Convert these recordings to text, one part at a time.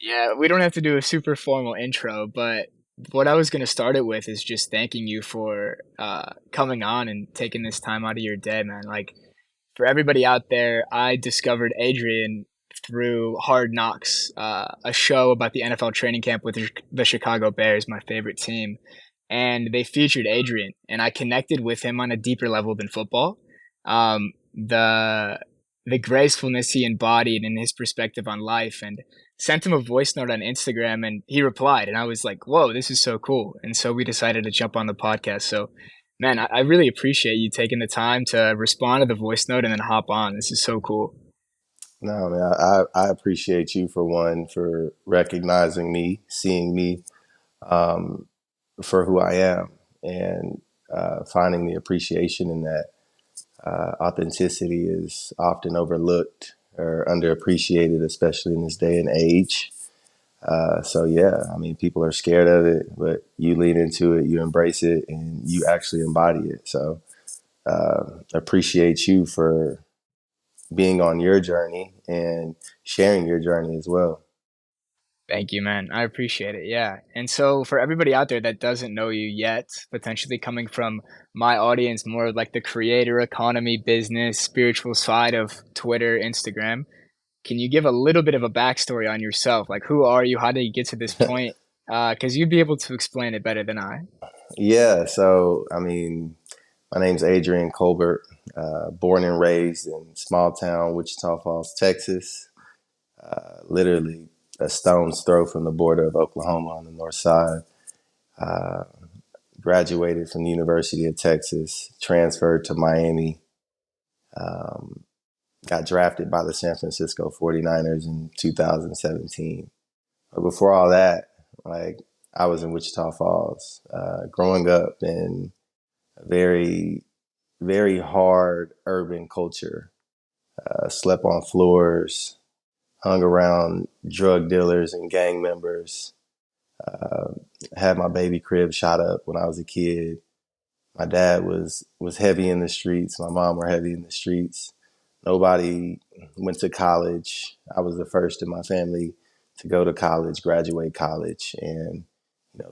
Yeah, we don't have to do a super formal intro, but what I was going to start it with is just thanking you for coming on and taking this time out of your day, man. Like, for everybody out there, I discovered Adrian through Hard Knocks, a show about the NFL training camp with the Chicago Bears, my favorite team. And they featured Adrian, and I connected with him on a deeper level than football. The gracefulness he embodied and his perspective on life, and sent him a voice note on Instagram, and he replied, and I was like, "Whoa, this is so cool!" And so we decided to jump on the podcast. So, man, I really appreciate you taking the time to respond to the voice note and then hop on. This is so cool. No, man, I appreciate you for one, for recognizing me, seeing me um, for who I am, and finding the appreciation in that. Authenticity is often overlooked or underappreciated, especially in this day and age. So yeah, I mean, people are scared of it, but you lean into it, you embrace it, and you actually embody it. So appreciate you for being on your journey and sharing your journey as well. Thank you, man. I appreciate it. Yeah. And so, for everybody out there that doesn't know you yet, potentially coming from my audience, more like the creator economy, business, spiritual side of Twitter, Instagram, can you give a little bit of a backstory on yourself? Like, who are you? How did you get to this point? Because you'd be able to explain it better than I. Yeah, so I mean, my name's Adrian Colbert, born and raised in small town Wichita Falls, Texas. Literally a stone's throw from the border of Oklahoma on the north side. Uh, Graduated from the University of Texas, transferred to Miami, um, got drafted by the San Francisco 49ers in 2017. But before all that, like I was in Wichita Falls, growing up in a very, very hard urban culture, slept on floors, hung around drug dealers and gang members, uh, had my baby crib shot up when I was a kid. My dad was heavy in the streets. My mom were heavy in the streets. Nobody went to college. I was the first in my family to go to college, graduate college, and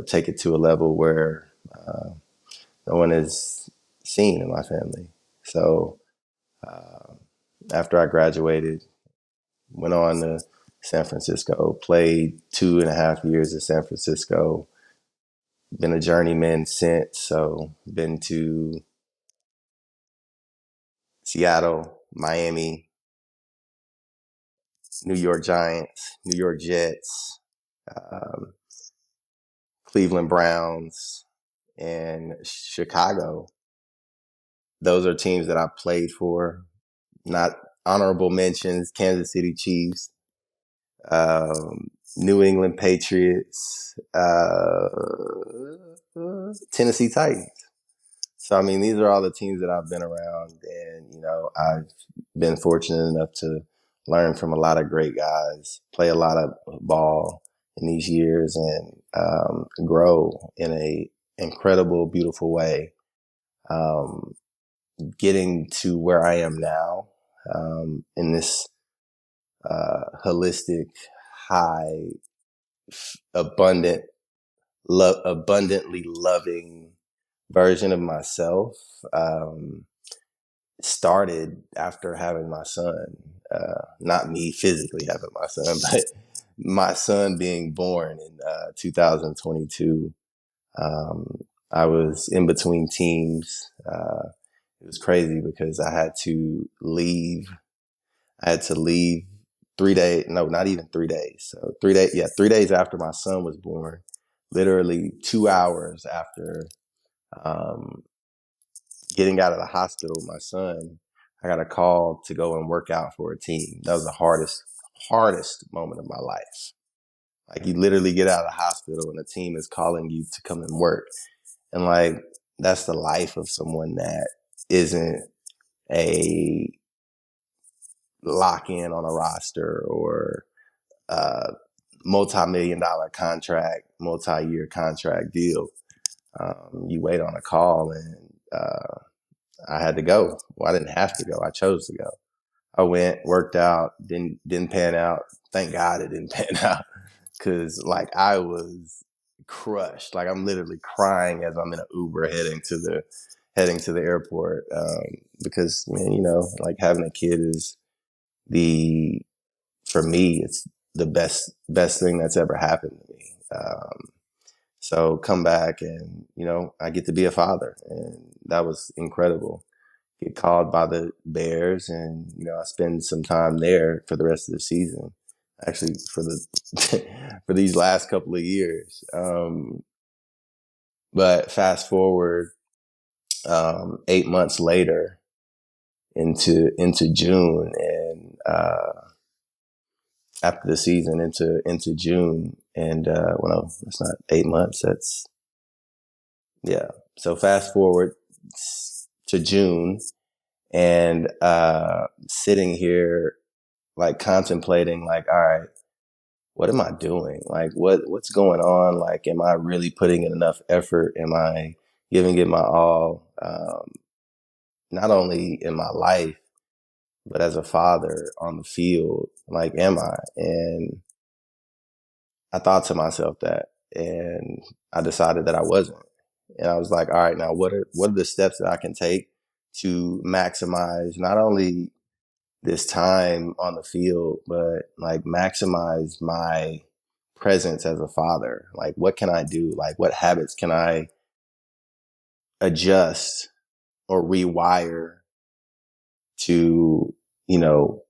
take it to a level where no one is seen in my family. So uh, after I graduated, went on to San Francisco, played 2.5 years at San Francisco, been a journeyman since. So been to Seattle, Miami, New York Giants, New York Jets, um, Cleveland Browns, and Chicago. Those are teams that I played for. Not honorable mentions: Kansas City Chiefs, New England Patriots, Tennessee Titans. So I mean, these are all the teams that I've been around, and I've been fortunate enough to learn from a lot of great guys, play a lot of ball in these years, and grow in a incredible, beautiful way. Um, Getting to where I am now, in this holistic, high, abundant, abundantly loving version of myself. Started after having my son. Not me physically having my son, but my son being born in 2022. Um, I was in between teams. It was crazy because I had to leave. I had to leave 3 days. No, not even 3 days. So 3 days. Yeah, 3 days after my son was born. Literally 2 hours after um, getting out of the hospital, my son, I got a call to go and work out for a team. That was the hardest moment of my life. Like you literally get out of the hospital and a team is calling you to come and work. And like, that's the life of someone that isn't a lock in on a roster or a multi-million dollar contract, multi-year contract deal. You wait on a call and, I had to go. Well, I didn't have to go. I chose to go. I went, worked out, didn't pan out. thank God it didn't pan out because like I was crushed. Like I'm literally crying as I'm in an Uber heading to the airport because man, you know, like having a kid is the for me it's the best thing that's ever happened to me. So come back and you know I get to be a father, and that was incredible. Get called by the Bears, and you know I spend some time there for the rest of the season. Actually, for the for these last couple of years. But fast forward 8 months later into June, and after the season into June, and well, no, it's not 8 months. That's yeah. So fast forward to June, and sitting here like contemplating, like, all right, what am I doing? Like, what's going on? Like, am I really putting in enough effort? Am I giving it my all? Not only in my life, but as a father on the field. Like, am I? And I thought to myself that, and I decided that I wasn't. And I was like, all right, now what are the steps that I can take to maximize not only this time on the field, but like maximize my presence as a father. Like, what can I do? Like, what habits can I adjust or rewire to, you know,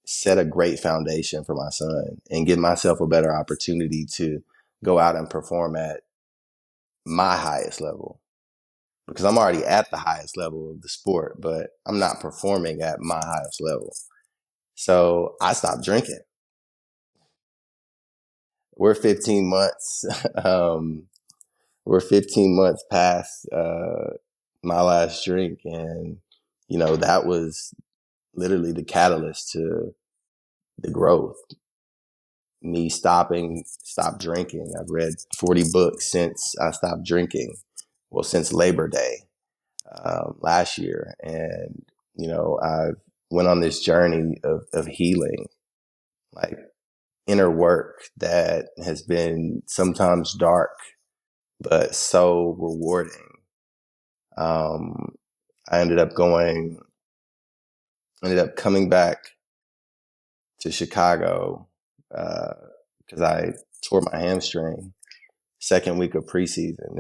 set a great foundation for my son and give myself a better opportunity to go out and perform at my highest level? Because I'm already at the highest level of the sport, but I'm not performing at my highest level. So I stopped drinking. We're 15 months. We're 15 months past my last drink, and you know that was literally the catalyst to the growth. Me stop drinking. I've read 40 books since I stopped drinking. Well, since Labor Day last year, and you know I went on this journey of healing, like inner work that has been sometimes dark but so rewarding. Um, I ended up coming back to Chicago because I tore my hamstring second week of preseason.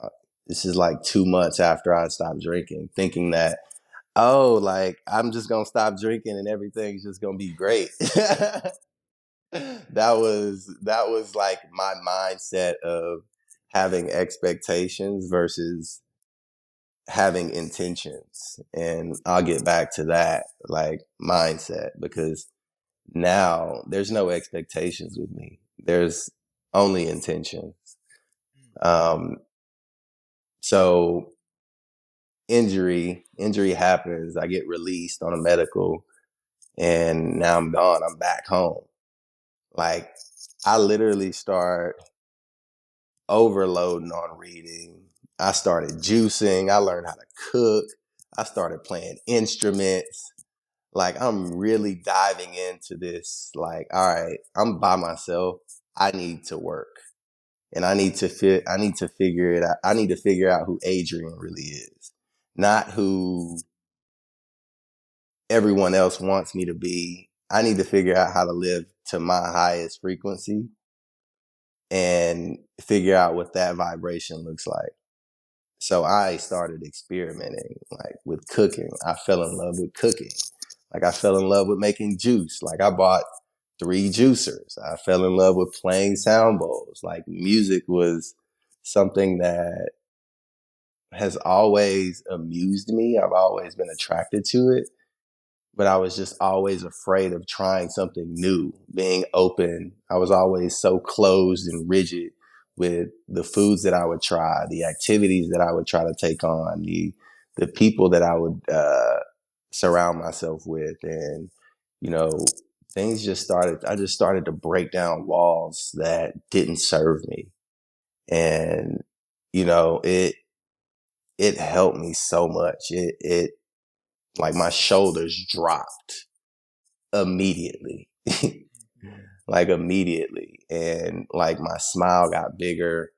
Uh, this is like 2 months after I stopped drinking, thinking that oh, like I'm just gonna stop drinking and everything's just gonna be great. That was like my mindset of having expectations versus having intentions. And I'll get back to that like mindset because now there's no expectations with me. There's only intention. Um so injury happens, I get released on a medical, and now I'm gone. I'm back home. Like I literally start overloading on reading. I started juicing. I learned how to cook. I started playing instruments. Like I'm really diving into this. Like, all right, I'm by myself. I need to work, and I need to figure it out. I need to figure out who Adrian really is, not who everyone else wants me to be. I need to figure out how to live to my highest frequency and figure out what that vibration looks like. So I started experimenting like with cooking. I fell in love with cooking. Like I fell in love with making juice. Like I bought 3 juicers. I fell in love with playing sound bowls. Like music was something that has always amused me. I've always been attracted to it, but I was just always afraid of trying something new, being open. I was always so closed and rigid with the foods that I would try, the activities that I would try to take on, the people that I would surround myself with, and you know, things just started. I just started to break down walls that didn't serve me, and you know, it helped me so much. It like my shoulders dropped immediately. Like immediately. And like my smile got bigger.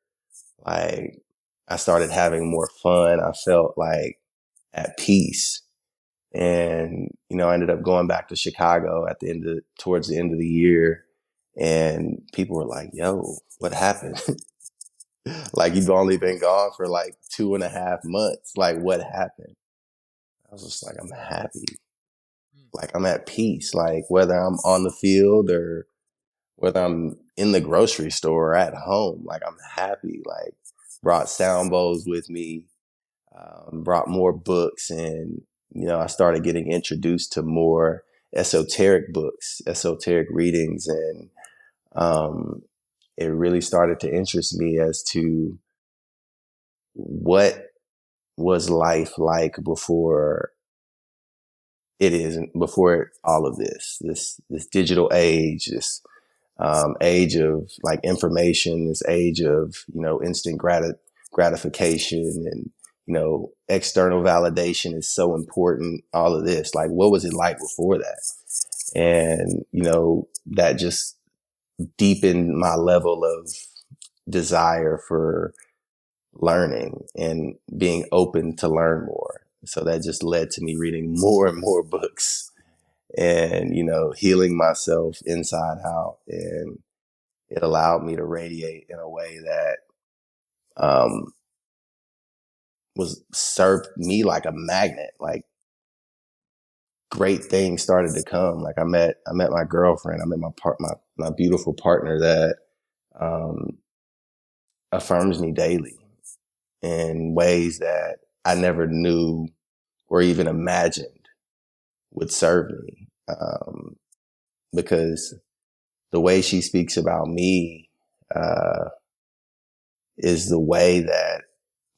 Like I started having more fun. I felt like at peace. And, I ended up going back to Chicago towards the end of the year. And people were like, yo, what happened? Like you've only been gone for like 2.5 months. Like what happened? I was just like, I'm happy. Like I'm at peace. Like whether I'm on the field or whether I'm in the grocery store or at home, like I'm happy. Like brought sound bowls with me, brought more books, and I started getting introduced to more esoteric books, esoteric readings, and it really started to interest me as to what was life like before all of this digital age, this age of like information, this age of instant gratification, and external validation is so important. All of this, like, what was it like before that? And that just deepened my level of desire for learning and being open to learn more. So that just led to me reading more and more books and, healing myself inside out. And it allowed me to radiate in a way that um, was served me like a magnet. Like great things started to come. Like I met my girlfriend. I met my beautiful partner that um, affirms me daily in ways that I never knew or even imagined would serve me. Because the way she speaks about me uh, is the way that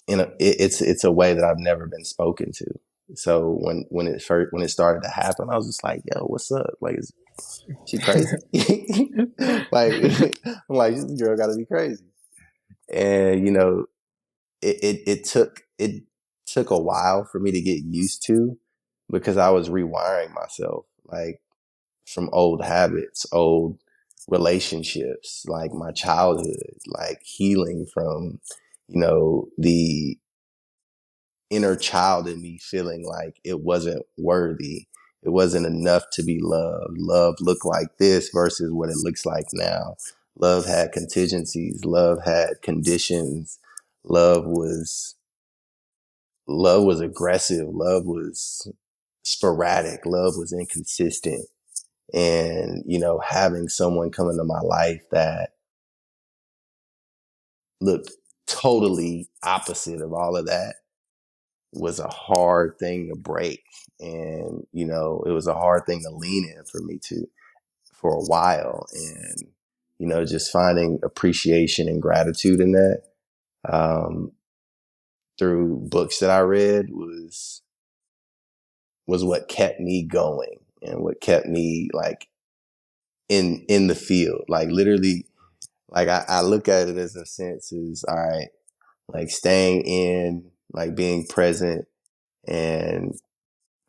it's a way that I've never been spoken to. So when it started to happen, I was just like, "Yo, what's up? Like, is she crazy?" Like, I'm like, "This girl got to be crazy." And it took a while for me to get used to because I was rewiring myself, like from old habits, old relationships, like my childhood, like healing from, the inner child in me feeling like it wasn't worthy. It wasn't enough to be loved. Love looked like this versus what it looks like now. Love had contingencies. Love had conditions. Love was love was aggressive. Love was sporadic. Love was inconsistent. And, having someone come into my life that looked totally opposite of all of that was a hard thing to break. And, it was a hard thing to lean in for me for a while. And, just finding appreciation and gratitude in that um, through books that I read was what kept me going and what kept me like in the field. Like literally, like I look at it as a sense is all right, like staying in, like being present and,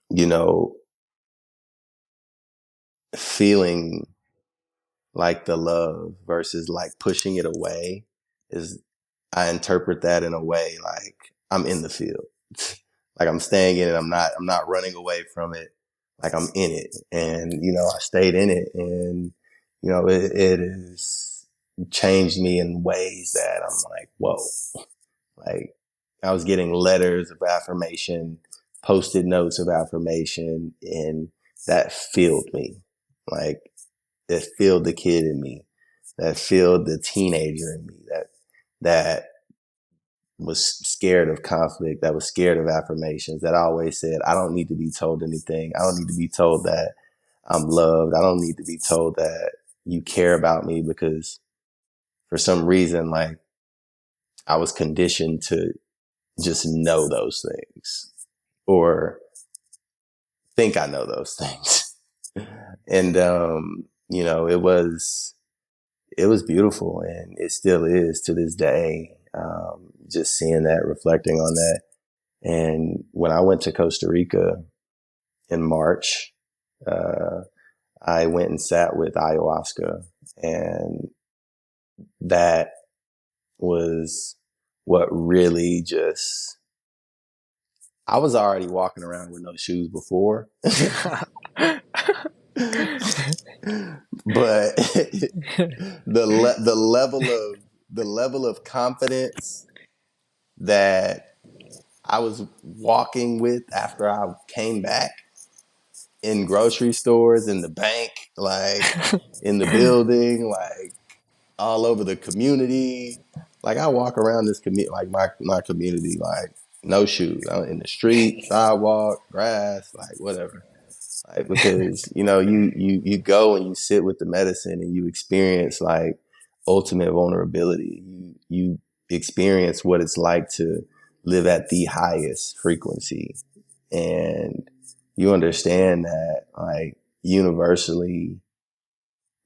you know, feeling like the love versus like pushing it away is I interpret that in a way like I'm in the field. Like I'm staying in it. I'm not running away from it. Like I'm in it. And, I stayed in it and, it has changed me in ways that I'm like, whoa, like I was getting letters of affirmation, post-it notes of affirmation, and that filled me. Like that filled the kid in me, that filled the teenager in me, that was scared of conflict, that was scared of affirmations, that always said, I don't need to be told anything. I don't need to be told that I'm loved. I don't need to be told that you care about me because for some reason, like I was conditioned to just know those things or think I know those things. And, it was beautiful and it still is to this day. Just seeing that, reflecting on that. And when I went to Costa Rica, in March. Uh, I went and sat with ayahuasca, and that was what really just. I was already walking around with no shoes before, but the level of confidence that I was walking with after I came back in grocery stores, in the bank, like in the building, like all over the community. Like I walk around this community, like my community, like no shoes, I'm in the street, sidewalk, grass, like whatever. Like because you go and you sit with the medicine and you experience like ultimate vulnerability. You experience what it's like to live at the highest frequency, and you understand that like universally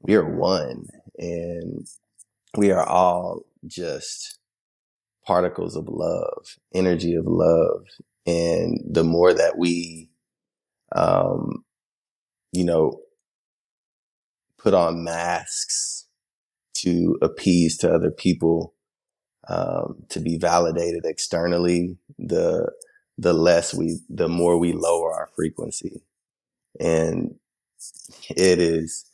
we are one, and we are all just particles of love, energy of love. And the more that we, um, you know, put on masks to appease to other people, to be validated externally, the more we lower our frequency. And it is,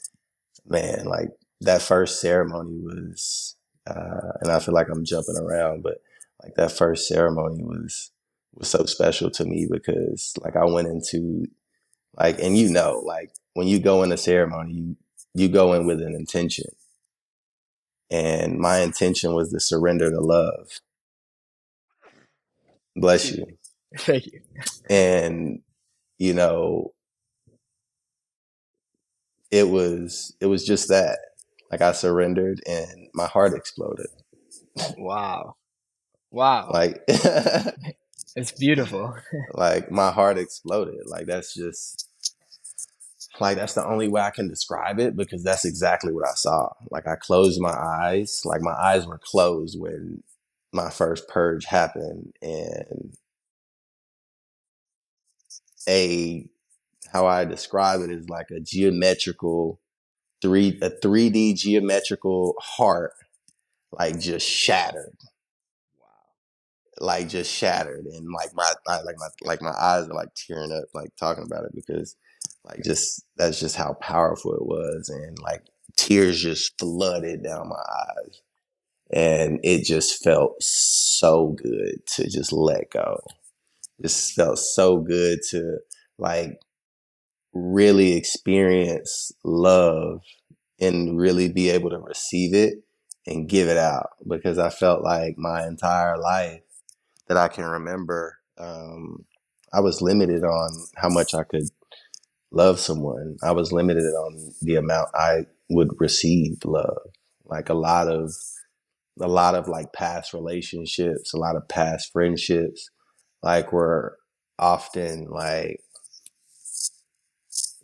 man, like that first ceremony was, and I feel like I'm jumping around, but like that first ceremony was so special to me because like I went into like, and like when you go in a ceremony, you go in with an intention, and my intention was to surrender to love. Bless you. Thank you. And you know, it was just that. Like I surrendered, and my heart exploded. Wow. Wow. Like It's beautiful. like my heart exploded. Like that's just like that's the only way I can describe it because that's exactly what I saw. Like I closed my eyes, like my eyes were closed when my first purge happened, and a how I describe it is like a 3D geometrical heart like just shattered, like just shattered, and like my eyes are like tearing up like talking about it because like just that's just how powerful it was, and like tears just flooded down my eyes, and it just felt so good to just let go. Just felt so good to like really experience love and really be able to receive it and give it out because I felt like my entire life that I can remember, I was limited on how much I could love someone. I was limited on the amount I would receive love. Like a lot of like past relationships, a lot of past friendships, like were often like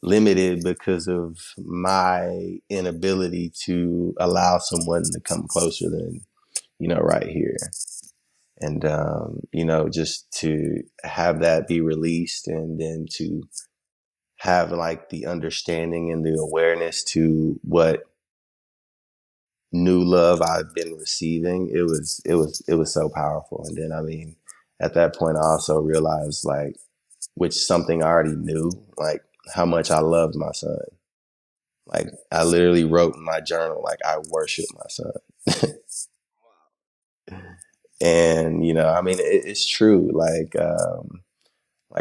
limited because of my inability to allow someone to come closer than, right here. And, just to have that be released and then to have like the understanding and the awareness to what new love I've been receiving, it was so powerful. And then, I mean, at that point, I also realized like, which something I already knew, like how much I loved my son. Like I literally wrote in my journal, like I worship my son. And, I mean, it's true. Like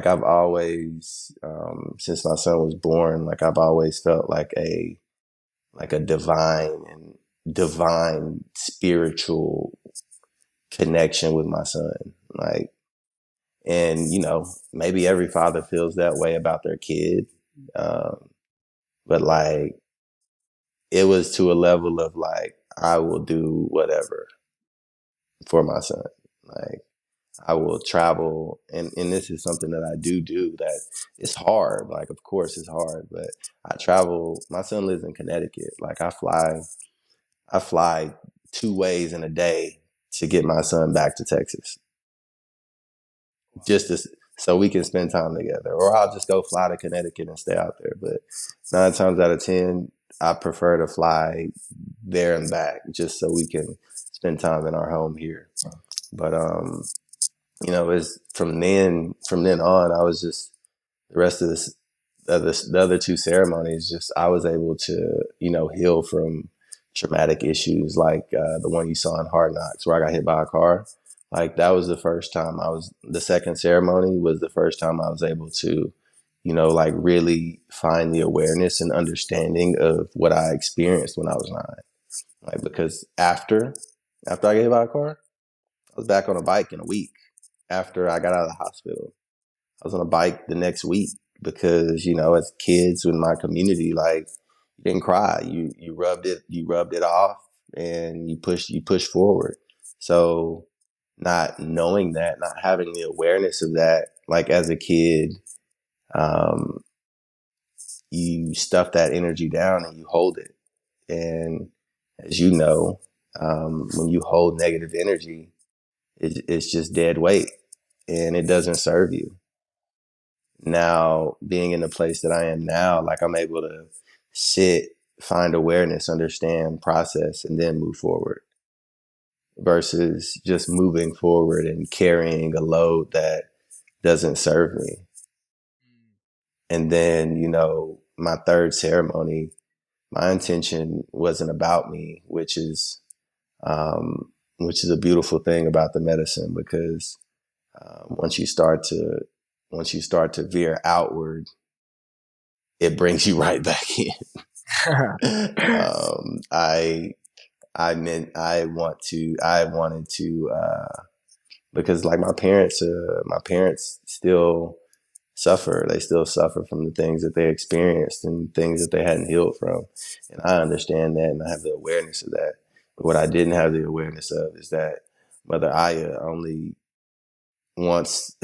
I've always, since my son was born, like I've always felt like a divine spiritual connection with my son. Like, and maybe every father feels that way about their kid. But like, it was to a level of like, I will do whatever for my son. Like, I will travel, and this is something that I do that it's hard. Like, of course, it's hard, but I travel. My son lives in Connecticut. Like, I fly 2 ways in a day to get my son back to Texas, just to so we can spend time together. Or I'll just go fly to Connecticut and stay out there. But 9 times out of 10, I prefer to fly there and back just so we can spend time in our home here. But it's from then on, I was just the rest of the other two ceremonies. Just I was able to heal from traumatic issues like the one you saw in Hard Knocks where I got hit by a car. Like that was the first time the second ceremony was the first time I was able to, like really find the awareness and understanding of what I experienced when I was 9. Like because after I got hit by a car, I was back on a bike in a week after I got out of the hospital. I was on a bike the next week because, as kids in my community, like you didn't cry. You rubbed it off and you push forward. So not knowing that, not having the awareness of that, like as a kid, um, you stuff that energy down and you hold it. And as you know, when you hold negative energy, it's just dead weight and it doesn't serve you. Now, being in the place that I am now, like I'm able to sit, find awareness, understand, process, and then move forward versus just moving forward and carrying a load that doesn't serve me. And then, my third ceremony, my intention wasn't about me, which is a beautiful thing about the medicine because once you start to veer outward, it brings you right back in. I wanted to because like my parents still suffer. They still suffer from the things that they experienced and things that they hadn't healed from. And I understand that and I have the awareness of that. But what I didn't have the awareness of is that Mother Aya only wants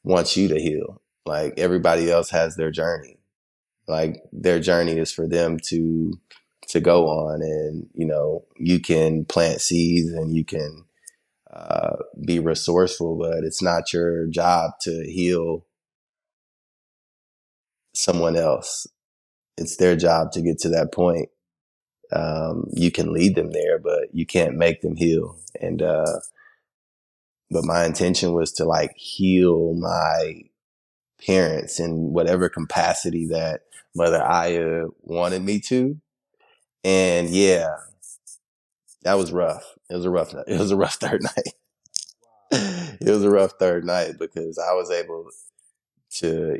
wants you to heal. Like everybody else has their journey. Like their journey is for them to go on, and you can plant seeds and you can be resourceful, but it's not your job to heal someone else. It's their job to get to that point. You can lead them there, but you can't make them heal. And but my intention was to like heal my parents in whatever capacity that Mother Aya wanted me to. And yeah, that was rough. It was a rough third night. It was a rough third night because I was able to,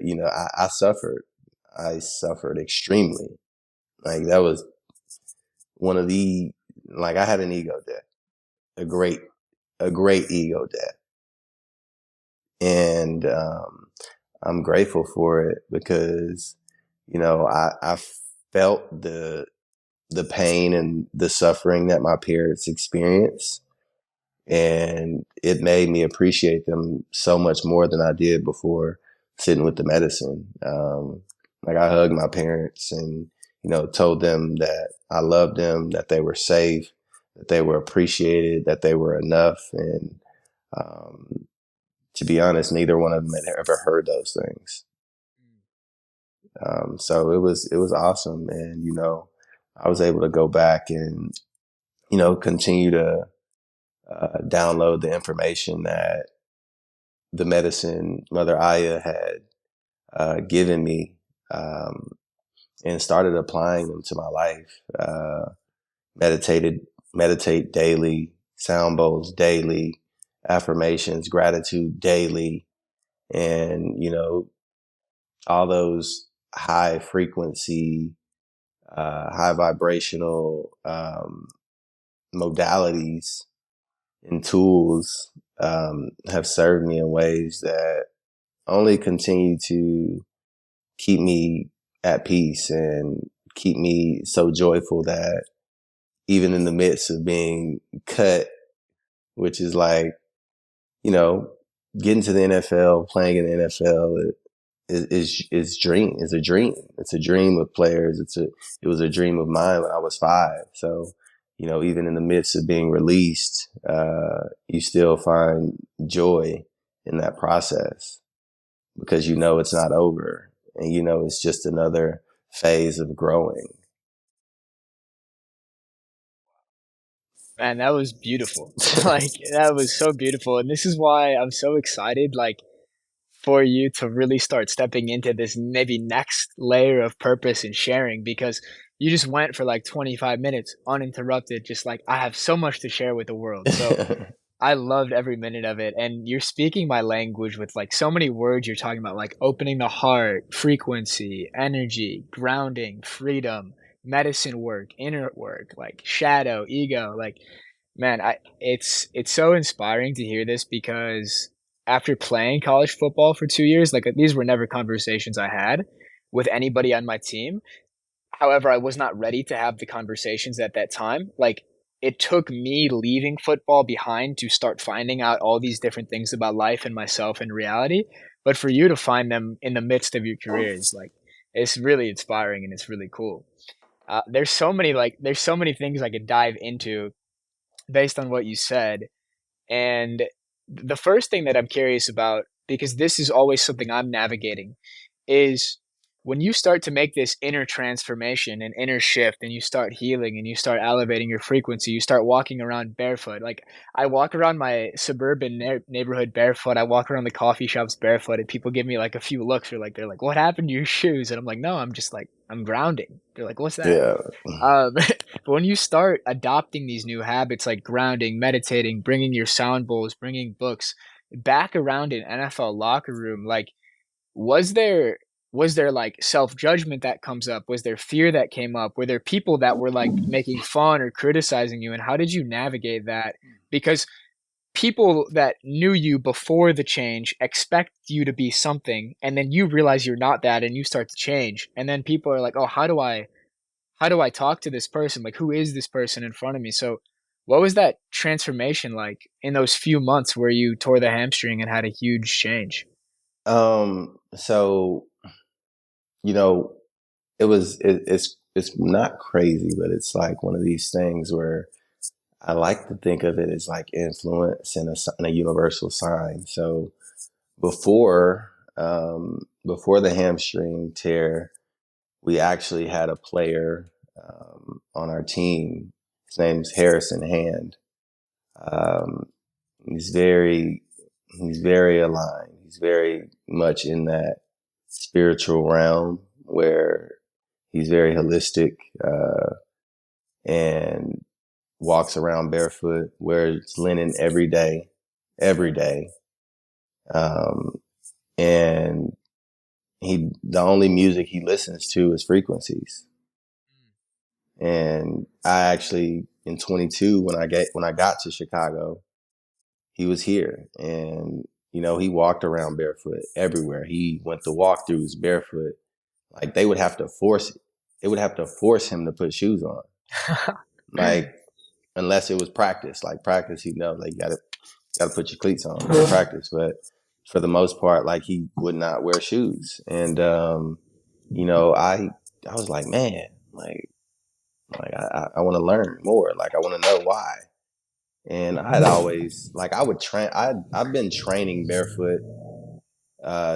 I suffered. I suffered extremely. Like that was one of the, like I had an ego death, a great, a great ego death. And I'm grateful for it because, I felt the pain and the suffering that my parents experienced. And it made me appreciate them so much more than I did before sitting with the medicine. Like I hugged my parents and, told them that I loved them, that they were safe, that they were appreciated, that they were enough. And to be honest, neither one of them had ever heard those things. So it was awesome. And, I was able to go back and, continue to download the information that the medicine Mother Aya had given me, and started applying them to my life. Meditate daily, sound bowls daily, affirmations, gratitude daily, and all those high frequency, high vibrational modalities and tools have served me in ways that only continue to keep me at peace and keep me so joyful that even in the midst of being cut, which is like, you know, getting to the NFL, playing in the NFL is dream is a dream. It's a dream of players. It was a dream of mine when I was 5. So, even in the midst of being released, you still find joy in that process. because you know it's not over, and you know it's just another phase of growing. Man, that was beautiful. Like that was so beautiful. And this is why I'm so excited like for you to really start stepping into this maybe next layer of purpose and sharing because you just went for like 25 minutes uninterrupted just like I have so much to share with the world. So I loved every minute of it. And you're speaking my language with like so many words you're talking about, like opening the heart, frequency, energy, grounding, freedom, medicine work, inner work, like shadow, ego. Like, man, it's so inspiring to hear this because after playing college football for 2 years, like these were never conversations I had with anybody on my team. However, I was not ready to have the conversations at that time. Like it took me leaving football behind to start finding out all these different things about life and myself and reality. But for you to find them in the midst of your career is like it's really inspiring and it's really cool. There's so many things I could dive into based on what you said. And the first thing that I'm curious about, because this is always something I'm navigating, is when you start to make this inner transformation and inner shift and you start healing and you start elevating your frequency, you start walking around barefoot. Like I walk around my suburban neighborhood barefoot. I walk around the coffee shops barefoot and people give me like a few looks or like, they're like, what happened to your shoes? And I'm like, no, I'm just like, I'm grounding. They're like, what's that? Yeah. But when you start adopting these new habits like grounding, meditating, bringing your sound bowls, bringing books back around an NFL locker room, like was there was there like self-judgment that comes up? Was there fear that came up? Were there people that were like making fun or criticizing you? And how did you navigate that? Because people that knew you before the change expect you to be something, and then you realize you're not that and you start to change. And then people are like, "Oh, how do I talk to this person? Like, who is this person in front of me?" So, what was that transformation like in those few months where you tore the hamstring and had a huge change? So you know, it's not crazy, but it's like one of these things where I like to think of it as like influence and a universal sign. So before the hamstring tear, we actually had a player on our team. His name's Harrison Hand. Um, he's very he's very aligned. He's very much in that spiritual realm where he's very holistic and walks around barefoot, wears linen every day. Um, and the only music he listens to is frequencies. And I actually, in 22, when I got to Chicago, he was here, and he walked around barefoot everywhere. He went to walkthroughs barefoot. Like they would have to force it. They would have to force him to put shoes on. Like unless it was practice, like practice, like you gotta put your cleats on for practice. But for the most part, like he would not wear shoes. And I was like, man, I want to learn more. Like I want to know why. And I had always like I would train. I've been training barefoot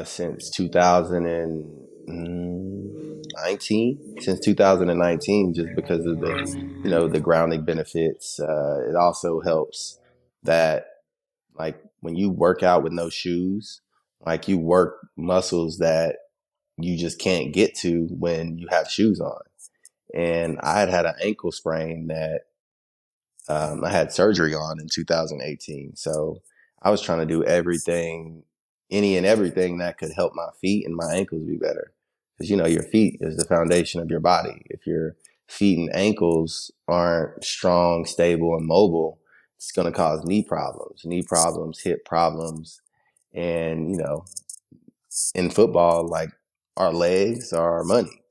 since 2019. Since 2019, just because of the grounding benefits. It also helps that like when you work out with no shoes, like you work muscles that you just can't get to when you have shoes on. And I had an ankle sprain that I had surgery on in 2018. So I was trying to do everything, any and everything that could help my feet and my ankles be better. Because, your feet is the foundation of your body. If your feet and ankles aren't strong, stable, and mobile, it's going to cause knee problems, hip problems. And, in football, like our legs are our money.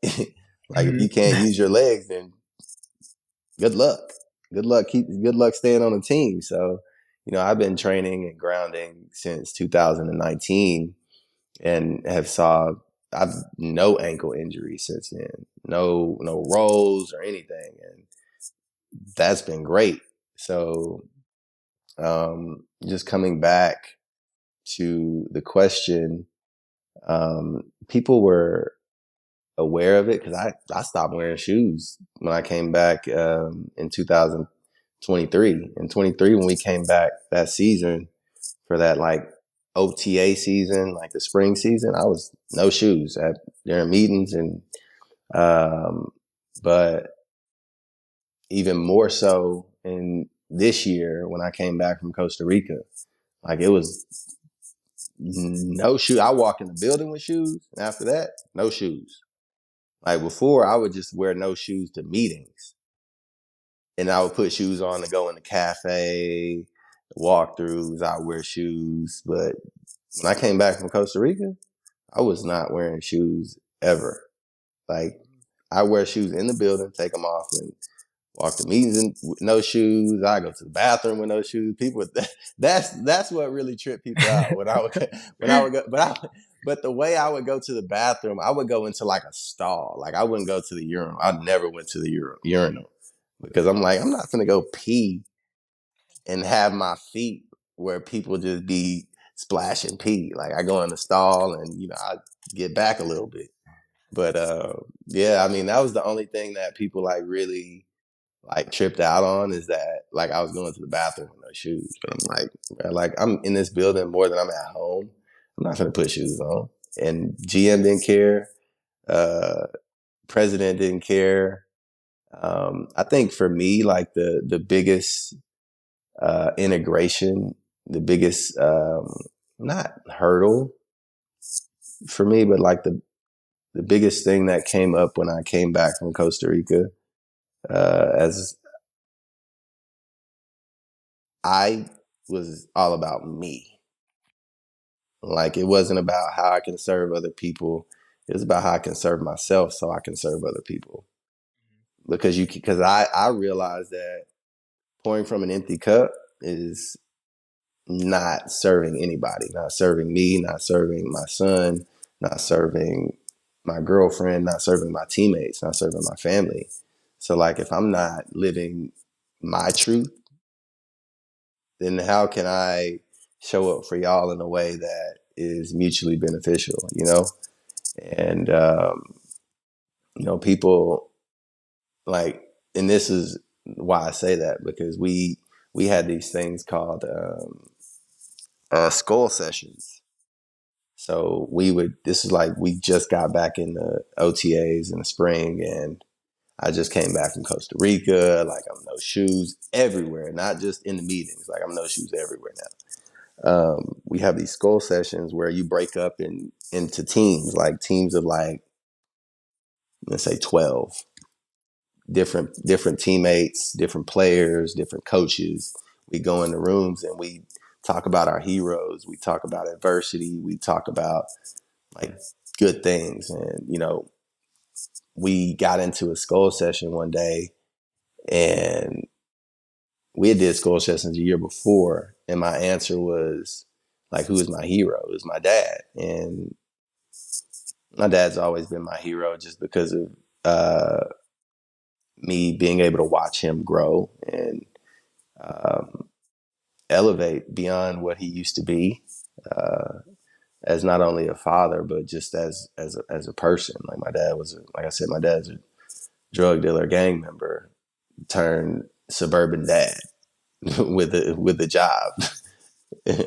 Like if you Mhm. can't use your legs, then good luck. Good luck staying on the team. So, I've been training and grounding since 2019 and I've no ankle injuries since then. No rolls or anything. And that's been great. So, just coming back to the question, People were aware of it because I stopped wearing shoes when I came back in 2023. In 23, when we came back that season for that like OTA season, like the spring season, I was no shoes at during meetings and um, but even more so in this year when I came back from Costa Rica, like it was no shoe. I walk in the building with shoes, and after that, no shoes. Like before, I would just wear no shoes to meetings, and I would put shoes on to go in the cafe, walkthroughs. I would wear shoes, but when I came back from Costa Rica, I was not wearing shoes ever. Like I wear shoes in the building, take them off, and walk to meetings with no shoes. I go to the bathroom with no shoes. People, that's what really tripped people out when I would go. But the way I would go to the bathroom, I would go into like a stall. Like I wouldn't go to the urinal. I never went to the urinal because I'm like I'm not gonna go pee and have my feet where people just be splashing pee. Like I go in the stall and I get back a little bit. But yeah, I mean that was the only thing that people like really like tripped out on is that like I was going to the bathroom with no shoes. But I'm like, man, like I'm in this building more than I'm at home. I'm not gonna put shoes on. And GM didn't care. Uh, President didn't care. I think for me, like the biggest integration, the biggest not hurdle for me, but like the biggest thing that came up when I came back from Costa Rica, as I was all about me. Like it wasn't about how I can serve other people. It was about how I can serve myself so I can serve other people. Because I realized that pouring from an empty cup is not serving anybody, not serving me, not serving my son, not serving my girlfriend, not serving my teammates, not serving my family. So like if I'm not living my truth, then how can I show up for y'all in a way that is mutually beneficial, you know? And, people like, and this is why I say that because we had these things called skull sessions. So this is like, we just got back in the OTAs in the spring and I just came back from Costa Rica. Like I'm no shoes everywhere, not just in the meetings. Like I'm no shoes everywhere now. We have these skull sessions where you break up into teams, like teams of like, let's say 12 different teammates, different players, different coaches. We go in the rooms and we talk about our heroes. We talk about adversity. We talk about like good things. And, we got into a skull session one day and we had did skull sessions a year before. And my answer was like, who is my hero? It was my dad. And my dad's always been my hero just because of me being able to watch him grow and um, elevate beyond what he used to be as not only a father but just as a person. Like my dad was, like I said, my dad's a drug dealer, gang member turned suburban dad with a job.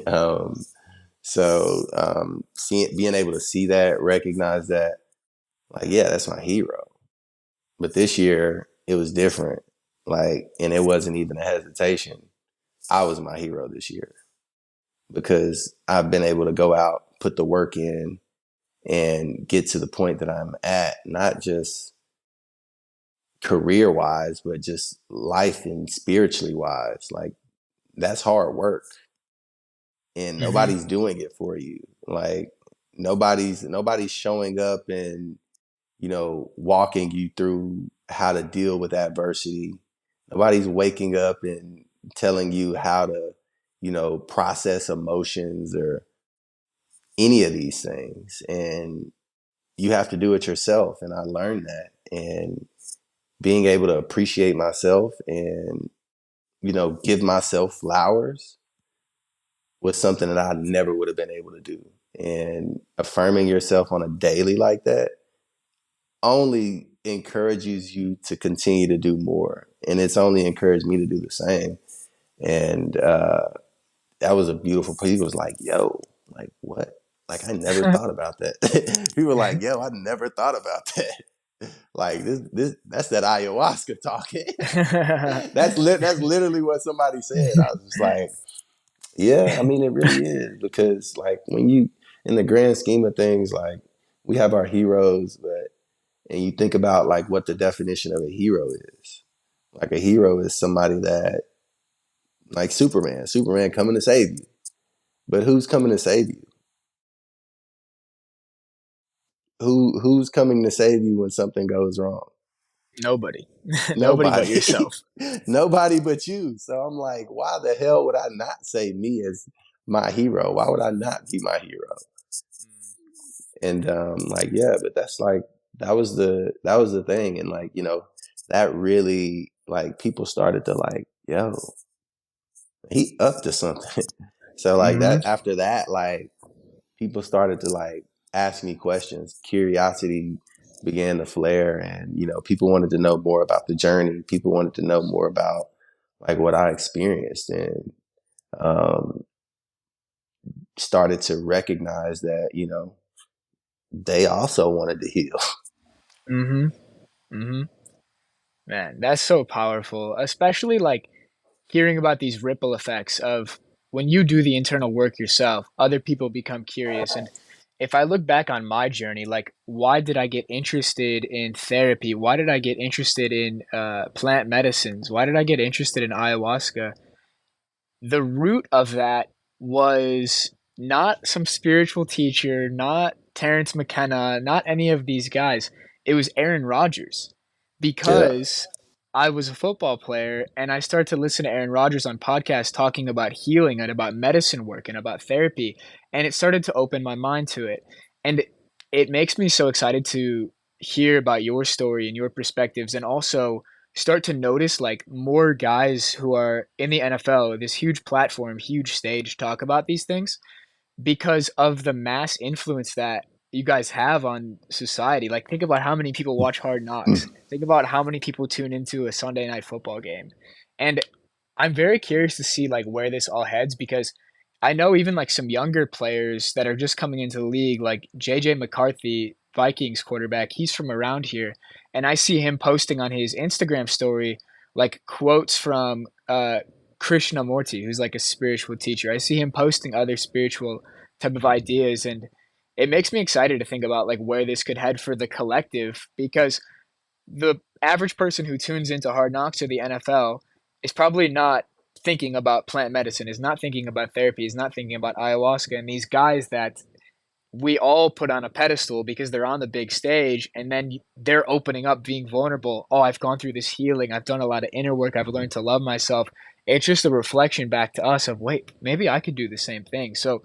um, being able to see that, recognize that, like yeah, that's my hero. But this year it was different. Like, and it wasn't even a hesitation. I was my hero this year because I've been able to go out, put the work in, and get to the point that I'm at, not just career wise, but just life and spiritually wise. Like, that's hard work. And Mhm. nobody's doing it for you. Like, nobody's showing up and walking you through how to deal with adversity. Nobody's waking up and telling you how to, process emotions or any of these things. And you have to do it yourself. And I learned that. And being able to appreciate myself and, give myself flowers was something that I never would have been able to do. And affirming yourself on a daily like that only encourages you to continue to do more. And it's only encouraged me to do the same. And that was a beautiful place. He was like, yo, like what? Like I never thought about that. People were like, yo, I never thought about that. Like this that's that ayahuasca talking. That's literally what somebody said. I was just like, yeah, I mean it really is because like when you in the grand scheme of things, like we have our heroes, but and you think about like what the definition of a hero is. Like a hero is somebody that like Superman. Superman coming to save you. But who's coming to save you? Who's coming to save you when something goes wrong? Nobody. Nobody but Nobody. yourself. Nobody but you. So I'm like, why the hell would I not say me as my hero? Why would I not be my hero? And like, yeah, but that's like that was the thing. And like, that really like people started to like, yo, he up to something. So like Mhm. that after that, like people started to like ask me questions. Curiosity began to flare, and people wanted to know more about the journey. People wanted to know more about like what I experienced, and um, started to recognize that they also wanted to heal. Mhm. Mhm. Man, that's so powerful, especially like hearing about these ripple effects of when you do the internal work yourself, other people become curious. And if I look back on my journey, like why did I get interested in therapy? Why did I get interested in plant medicines? Why did I get interested in ayahuasca? The root of that was not some spiritual teacher, not Terrence McKenna, not any of these guys. It was Aaron Rodgers Yeah, because I was a football player and I started to listen to Aaron Rodgers on podcasts talking about healing and about medicine work and about therapy. And it started to open my mind to it. And it makes me so excited to hear about your story and your perspectives and also start to notice like more guys who are in the NFL, this huge platform, huge stage, talk about these things because of the mass influence that you guys have on society. Like, think about how many people watch Hard Knocks. Think about how many people tune into a Sunday night football game. And I'm very curious to see like where this all heads because I know even like some younger players that are just coming into the league, like JJ McCarthy, Vikings quarterback, he's from around here. And I see him posting on his Instagram story like quotes from Krishnamurti, who's like a spiritual teacher. I see him posting other spiritual type of ideas, and it makes me excited to think about like where this could head for the collective because the average person who tunes into Hard Knocks or the NFL is probably not thinking about plant medicine, is not thinking about therapy, is not thinking about ayahuasca, and these guys that we all put on a pedestal because they're on the big stage and then they're opening up being vulnerable. Oh, I've gone through this healing, I've done a lot of inner work, I've learned to love myself. It's just a reflection back to us of wait, maybe I could do the same thing. So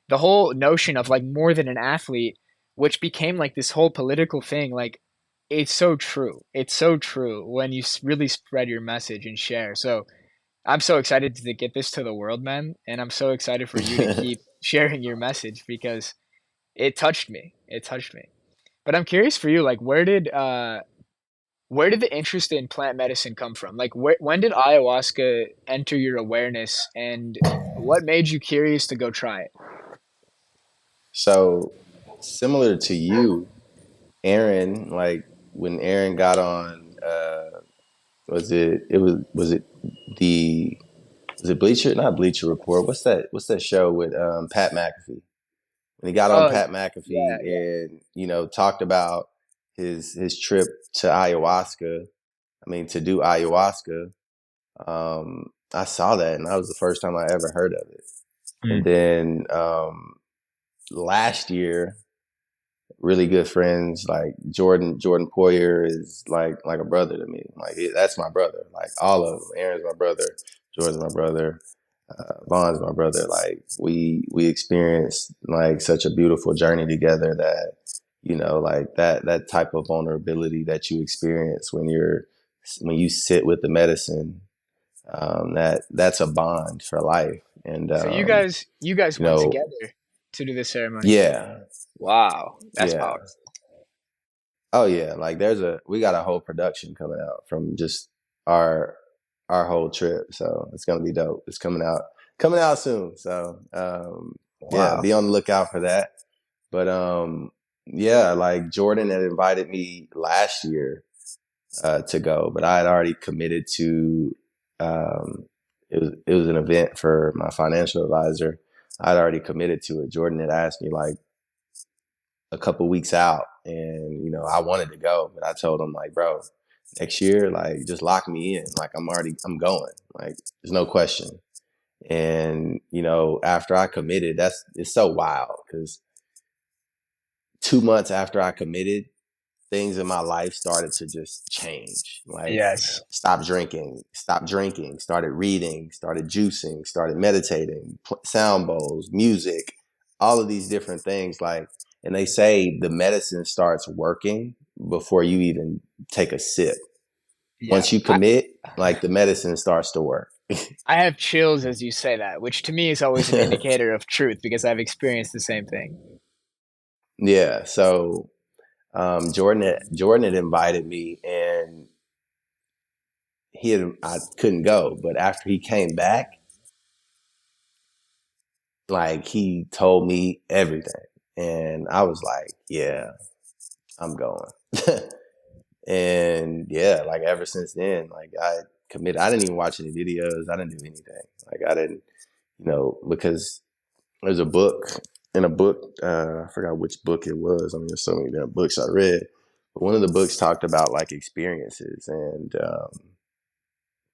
the whole notion of like more than an athlete, which became like this whole political thing, like it's so true, it's so true when you really spread your message and share. So I'm so excited to get this to the world, man, and I'm so excited for you to yeah. keep sharing your message because it touched me. It touched me. But I'm curious for you, like where did the interest in plant medicine come from? Like when did ayahuasca enter your awareness and what made you curious to go try it? So similar to you, Aaron, like when Aaron got on, was it the was it Bleacher? Not Bleacher Report. What's that show with Pat McAfee? When he got on Oh, Pat yeah, McAfee yeah. and talked about his trip to ayahuasca. I mean, to do ayahuasca. I saw that, and that was the first time I ever heard of it. And Mm. then last year, really good friends. Like Jordan Poyer is like a brother to me. Like that's my brother. Like all of them. Aaron's my brother. Jordan's my brother. Vaughn's my brother. Like we experienced like such a beautiful journey together that like that type of vulnerability that you experience when you sit with the medicine. That's a bond for life. And So you guys you went know together. to do the ceremony? Yeah, Wow, that's yeah. powerful. Oh yeah, like we got a whole production coming out from just our our whole trip. So it's gonna be dope. It's coming out soon. So yeah, Wow. be on the lookout for that. But yeah, like Jordan had invited me last year to go, but I had already committed to it was an event for my financial advisor. I'd already committed to it. Jordan had asked me like a couple weeks out, and I wanted to go, but I told him like, bro, next year, like, just lock me in. Like, I'm going. Like, there's no question. And after I committed, it's so wild because 2 months after I committed, things in my life started to just change. Like, Yes. stopped drinking, started reading, started juicing, started meditating, sound bowls, music, all of these different things. Like, and they say the medicine starts working before you even take a sip. Yeah. Once you commit, like, the medicine starts to work. I have chills as you say that, which to me is always an indicator of truth because I've experienced the same thing. Yeah. So Jordan had invited me, and I couldn't go, but after he came back, like, he told me everything, and I was like, yeah, I'm going. And yeah, like, ever since then, like, I committed. I didn't even watch any videos. I didn't do anything. Like, I didn't, because there's a book, in a book, I forgot which book it was. I mean, there's so many damn books I read, but one of the books talked about like experiences, and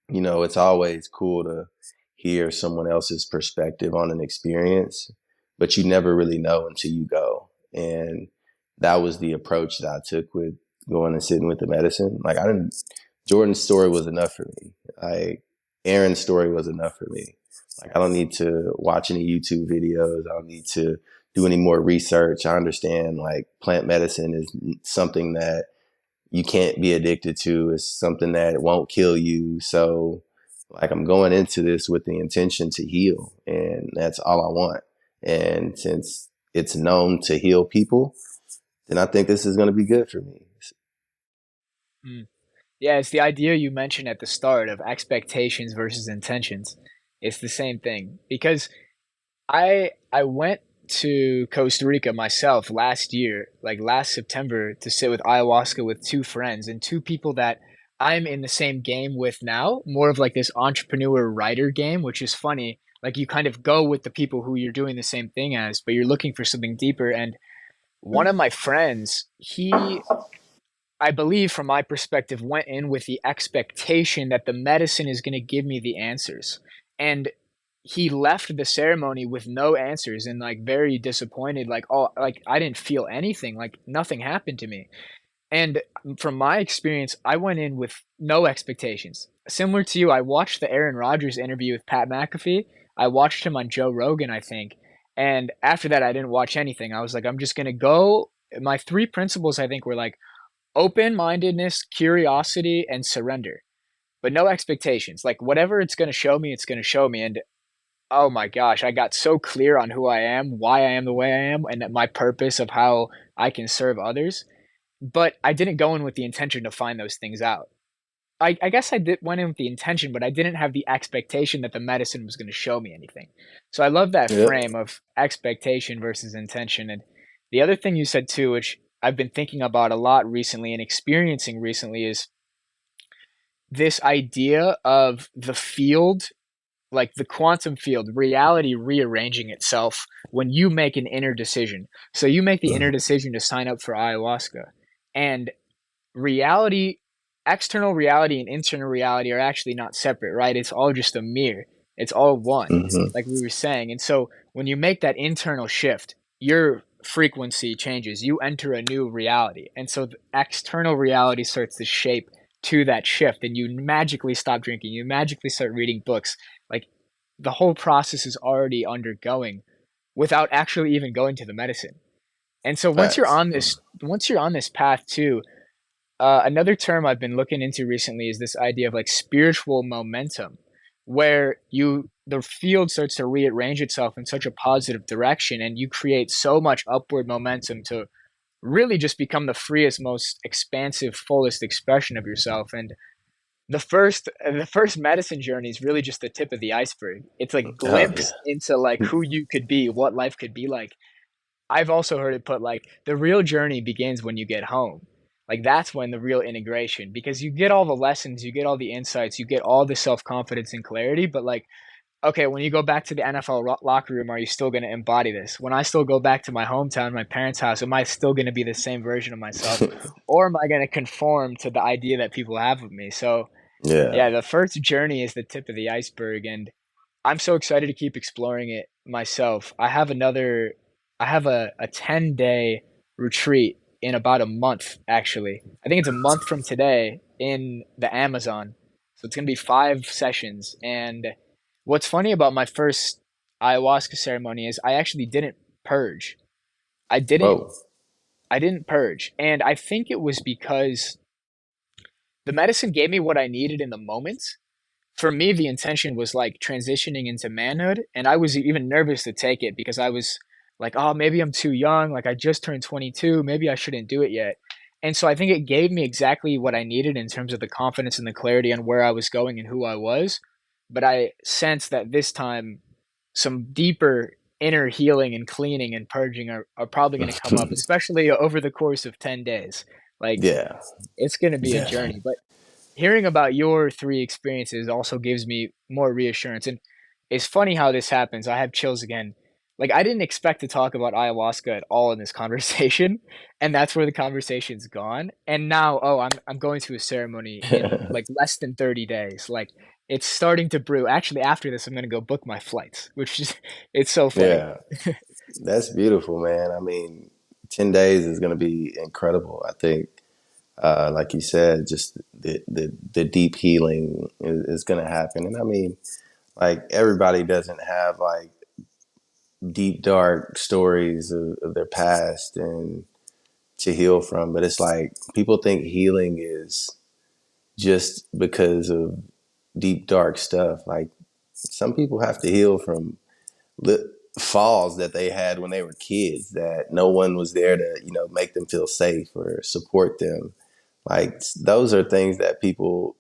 it's always cool to hear someone else's perspective on an experience, but you never really know until you go. And that was the approach that I took with going and sitting with the medicine. Like, I didn't, Jordan's story was enough for me. Like, Aaron's story was enough for me. Like, I don't need to watch any YouTube videos. I don't need to do any more research. I understand, like, plant medicine is something that you can't be addicted to. It's something that won't kill you. So, like, I'm going into this with the intention to heal, and that's all I want. And since it's known to heal people, then I think this is going to be good for me. Mm. Yeah, it's the idea you mentioned at the start of expectations versus intentions. It's the same thing because I went to Costa Rica myself last year, like last September, to sit with ayahuasca with two friends and two people that I'm in the same game with now, more of like this entrepreneur writer game, which is funny. Like you kind of go with the people who you're doing the same thing as, but you're looking for something deeper. And one of my friends, I believe, from my perspective, went in with the expectation that the medicine is going to give me the answers. And he left the ceremony with no answers and like very disappointed, like, oh, like I didn't feel anything, like nothing happened to me. And from my experience, I went in with no expectations. Similar to you, I watched the Aaron Rodgers interview with Pat McAfee. I watched him on Joe Rogan, I think. And after that, I didn't watch anything. I was like, I'm just going to go. My three principles, I think, were like open mindedness, curiosity, and surrender, but no expectations. Like whatever it's going to show me, it's going to show me. And oh my gosh, I got so clear on who I am, why I am the way I am, and my purpose of how I can serve others. But I didn't go in with the intention to find those things out. I guess went in with the intention, but I didn't have the expectation that the medicine was going to show me anything. So I love that Yep. frame of expectation versus intention. And the other thing you said too, which I've been thinking about a lot recently and experiencing recently, is this idea of the field, like the quantum field, reality rearranging itself when you make an inner decision. So you make the inner decision to sign up for ayahuasca, and reality, external reality and internal reality are actually not separate, right? It's all just a mirror. It's all one, Mm-hmm. like we were saying. And so when you make that internal shift, your frequency changes. You enter a new reality. And so the external reality starts to shape to that shift, and you magically stop drinking. You magically start reading books. Like the whole process is already undergoing without actually even going to the medicine. And so Facts. once you're on this path too, another term I've been looking into recently is this idea of like spiritual momentum, where you the field starts to rearrange itself in such a positive direction, and you create so much upward momentum to really just become the freest, most expansive, fullest expression of yourself. And the first medicine journey is really just the tip of the iceberg. It's a Oh yeah. glimpse into like who you could be, what life could be like. I've also heard it put like the real journey begins when you get home. Like that's when the real integration, because you get all the lessons, you get all the insights, you get all the self-confidence and clarity, but like okay, when you go back to the NFL locker room, are you still going to embody this? When I still go back to my hometown, my parents' house, am I still going to be the same version of myself? Or am I going to conform to the idea that people have of me? So, Yeah. yeah, the first journey is the tip of the iceberg. And I'm so excited to keep exploring it myself. I have a 10-day retreat in about a month, actually. I think it's a month from today in the Amazon. So it's going to be 5 sessions. And what's funny about my first ayahuasca ceremony is I actually didn't purge. I didn't Whoa. I didn't purge. And I think it was because the medicine gave me what I needed in the moment. For me, the intention was like transitioning into manhood, and I was even nervous to take it because I was like, oh, maybe I'm too young. Like I just turned 22. Maybe I shouldn't do it yet. And so I think it gave me exactly what I needed in terms of the confidence and the clarity on where I was going and who I was. But I sensed that this time, some deeper inner healing and cleaning and purging are probably going to come up, especially over the course of 10 days. Like Yeah. it's going to be a Yeah. journey. But hearing about your three experiences also gives me more reassurance. And it's funny how this happens. I have chills again. Like I didn't expect to talk about ayahuasca at all in this conversation, and that's where the conversation's gone. And now, oh, I'm going to a ceremony in like less than 30 days. Like it's starting to brew. Actually, after this, I'm gonna go book my flights, which is it's so funny. Yeah. That's beautiful, man. I mean, 10 days is going to be incredible. I think, like you said, just the deep healing is going to happen. And I mean, like everybody doesn't have like deep, dark stories of their past and to heal from. But it's like people think healing is just because of deep, dark stuff. Like some people have to heal from li- falls that they had when they were kids that no one was there to, make them feel safe or support them. Like those are things that people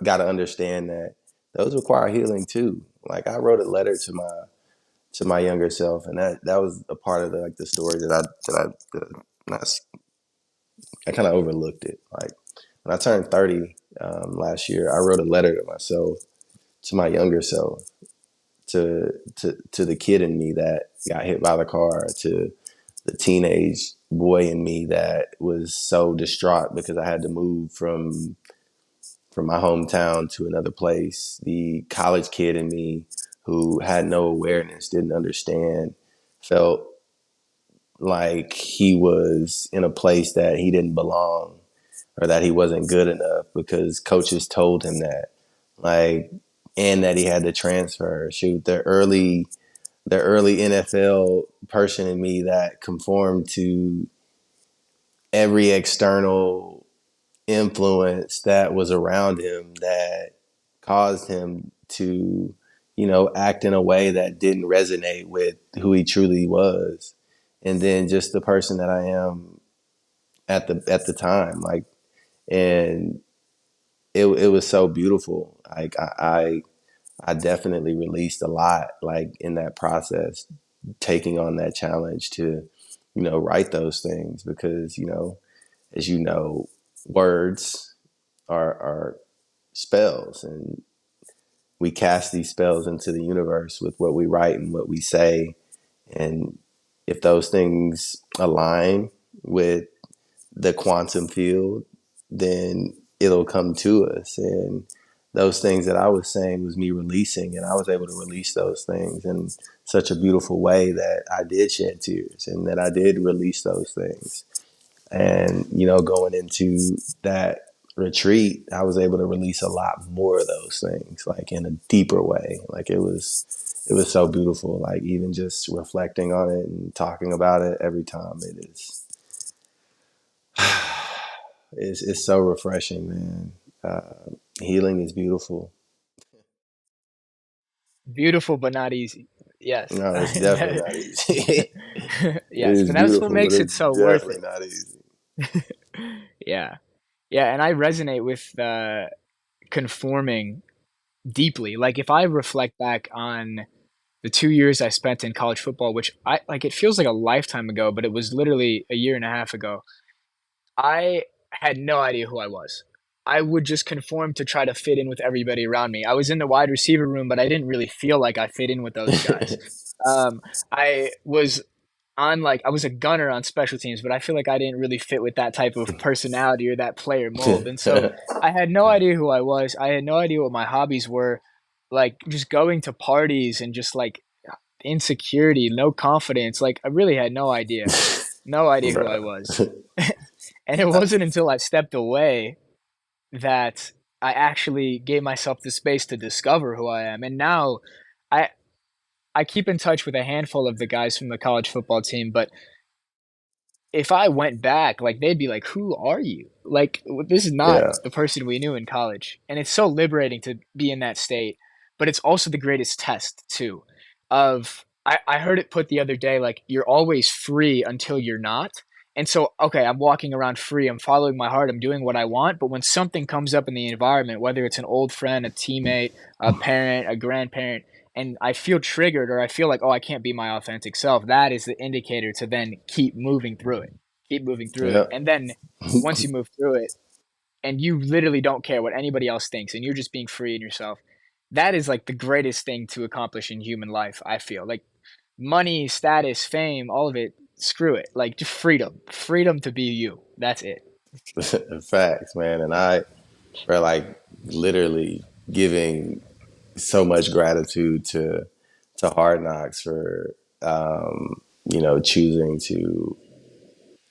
got to understand that those require healing too. Like I wrote a letter to my younger self, and that was a part of the story that I kind of overlooked it. Like when I turned 30 last year, I wrote a letter to myself, to my younger self, to the kid in me that got hit by the car, to the teenage boy in me that was so distraught because I had to move from my hometown to another place, the college kid in me who had no awareness, didn't understand, felt like he was in a place that he didn't belong or that he wasn't good enough because coaches told him that. Like, and that he had to transfer. Shoot, the early NFL person in me that conformed to every external influence that was around him that caused him to, act in a way that didn't resonate with who he truly was. And then just the person that I am at the time, like, and it was so beautiful. Like I definitely released a lot, like in that process, taking on that challenge to, write those things because, as you know, words are spells, and we cast these spells into the universe with what we write and what we say. And if those things align with the quantum field, then it'll come to us. And those things that I was saying was me releasing, and I was able to release those things in such a beautiful way that I did shed tears and that I did release those things. And, going into that retreat, I was able to release a lot more of those things, like in a deeper way. Like it was so beautiful. Like even just reflecting on it and talking about it every time, it's so refreshing, man. Healing is beautiful. Beautiful, but not easy. Yes. No, it's definitely not easy. It Yes, is but that's what beautiful, but makes it's it so worth definitely it. not easy. Yeah. Yeah, and I resonate with, conforming deeply. Like, if I reflect back on the 2 years I spent in college football, which I like, it feels like a lifetime ago, but it was literally a year and a half ago. I had no idea who I was. I would just conform to try to fit in with everybody around me. I was in the wide receiver room, but I didn't really feel like I fit in with those guys. Um, I was I was a gunner on special teams, but I feel like I didn't really fit with that type of personality or that player mold. And so I had no idea who I was. I had no idea what my hobbies were. Like just going to parties and just like insecurity, no confidence. Like I really had no idea. No idea who I Bruh. was. And it wasn't until I stepped away that I actually gave myself the space to discover who I am. And now I I keep in touch with a handful of the guys from the college football team, but if I went back, like they'd be like, "Who are you?" Like this is not Yeah. the person we knew in college, and it's so liberating to be in that state. But it's also the greatest test too. I heard it put the other day, like you're always free until you're not. And so, okay, I'm walking around free. I'm following my heart. I'm doing what I want. But when something comes up in the environment, whether it's an old friend, a teammate, a parent, a grandparent, and I feel triggered or I feel like, oh, I can't be my authentic self, that is the indicator to then keep moving through it. Keep moving through it. Yeah. And then once you move through it and you literally don't care what anybody else thinks and you're just being free in yourself, that is like the greatest thing to accomplish in human life, I feel. Like money, status, fame, all of it, screw it. Like just freedom. Freedom to be you. That's it. Facts, man. And I were like literally giving so much gratitude to Hard Knocks for choosing to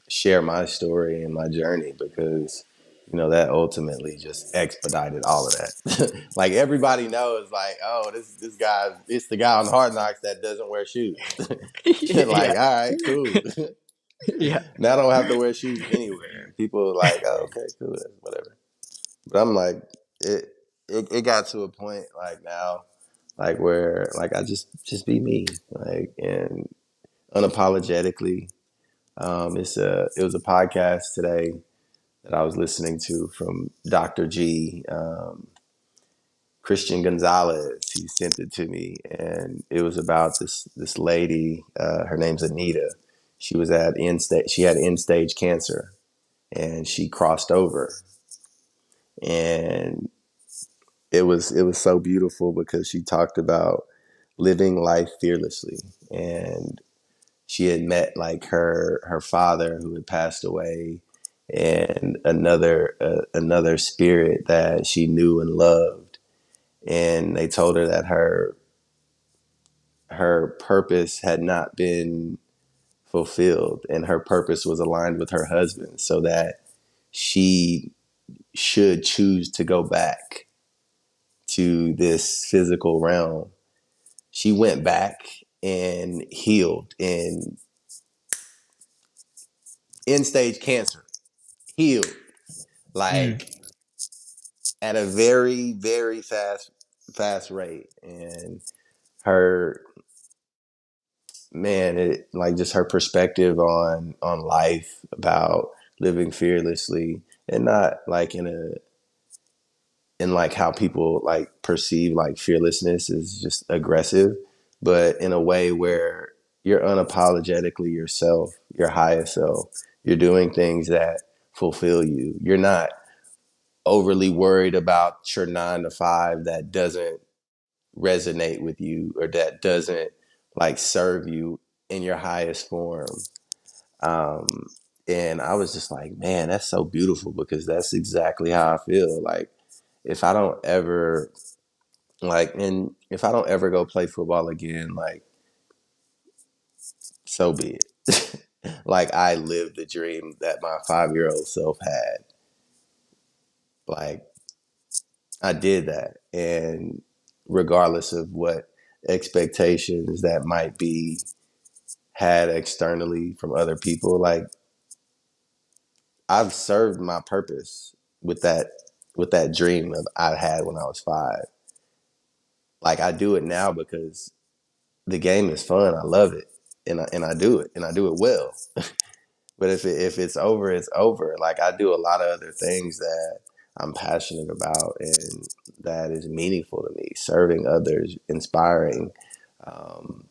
share my story and my journey because that ultimately just expedited all of that. Like everybody knows, like, oh, this guy, it's the guy on Hard Knocks that doesn't wear shoes. Yeah. Like, all right, cool. Yeah. Now I don't have to wear shoes anywhere. And people are like, oh, okay, cool, whatever. But I'm like, it, it got to a point like now, like where like I just be me, like and unapologetically. It was a podcast today that I was listening to from Dr. G. Christian Gonzalez. He sent it to me, and it was about this lady. Her name's Anita. She was at end stage. She had end stage cancer, and she crossed over. And it was so beautiful because she talked about living life fearlessly, and she had met like her father who had passed away, and another spirit that she knew and loved, and they told her that her purpose had not been fulfilled, and her purpose was aligned with her husband, so that she should choose to go back to this physical realm. She went back and healed in end stage cancer, healed Mm. like at a very very fast rate. And her man, it like just her perspective on life, about living fearlessly, and not like in like how people like perceive like fearlessness is just aggressive, but in a way where you're unapologetically yourself, your highest self. You're doing things that fulfill you. You're not overly worried about your 9 to 5 that doesn't resonate with you or that doesn't like serve you in your highest form. Um, and I was just like, man, that's so beautiful because that's exactly how I feel. Like if I don't ever and if I don't ever go play football again, like so be it. Like I lived the dream that my 5 year old self had. Like I did that. And regardless of what expectations that might be had externally from other people, like I've served my purpose with that dream that I had when I was 5. like I do it now because the game is fun. I love it, and I do it, and I do it well. But if it's over, it's over. Like I do a lot of other things that I'm passionate about and that is meaningful to me. Serving others, inspiring, um,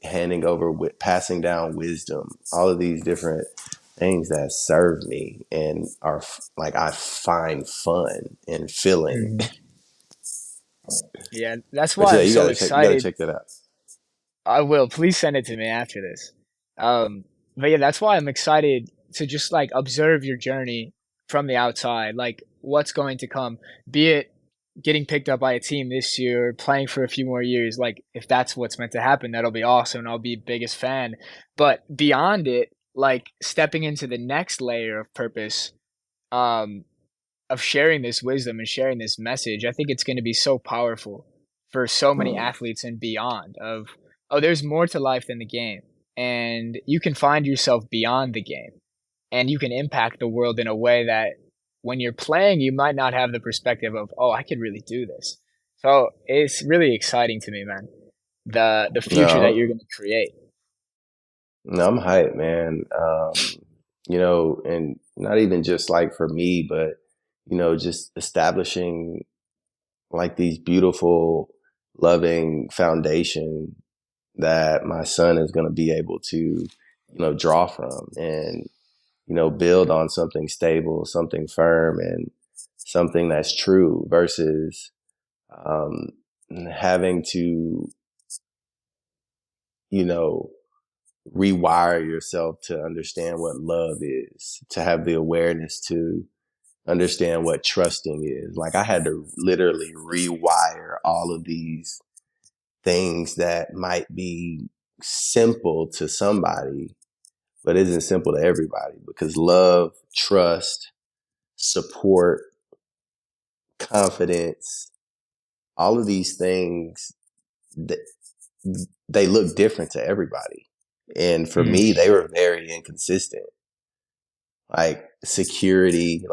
handing over, passing down wisdom. All of these different things that serve me and are like I find fun and filling. Mhm. Yeah, that's But why yeah, I'm so you gotta excited. check that out. I will. Please send it to me after this. But yeah, that's why I'm excited to just like observe your journey from the outside, like what's going to come, be it getting picked up by a team this year, playing for a few more years. Like if that's what's meant to happen, that'll be awesome. And I'll be biggest fan. But beyond it, like stepping into the next layer of purpose, um, of sharing this wisdom and sharing this message, I think it's going to be so powerful for so many athletes and beyond of, oh, there's more to life than the game. And you can find yourself beyond the game and you can impact the world in a way that when you're playing, you might not have the perspective of, oh, I could really do this. So it's really exciting to me, man. The future that No, you're going to create. no, I'm hyped, man. And not even just like for me, but just establishing like these beautiful, loving foundation that my son is going to be able to, draw from and, build on something stable, something firm, and something that's true versus um, having to, you know, rewire yourself to understand what love is, to have the awareness to understand what trusting is. Like I had to literally rewire all of these things that might be simple to somebody, but isn't simple to everybody because love, trust, support, confidence, all of these things, they look different to everybody. And for Mm. me, they were very inconsistent. Like security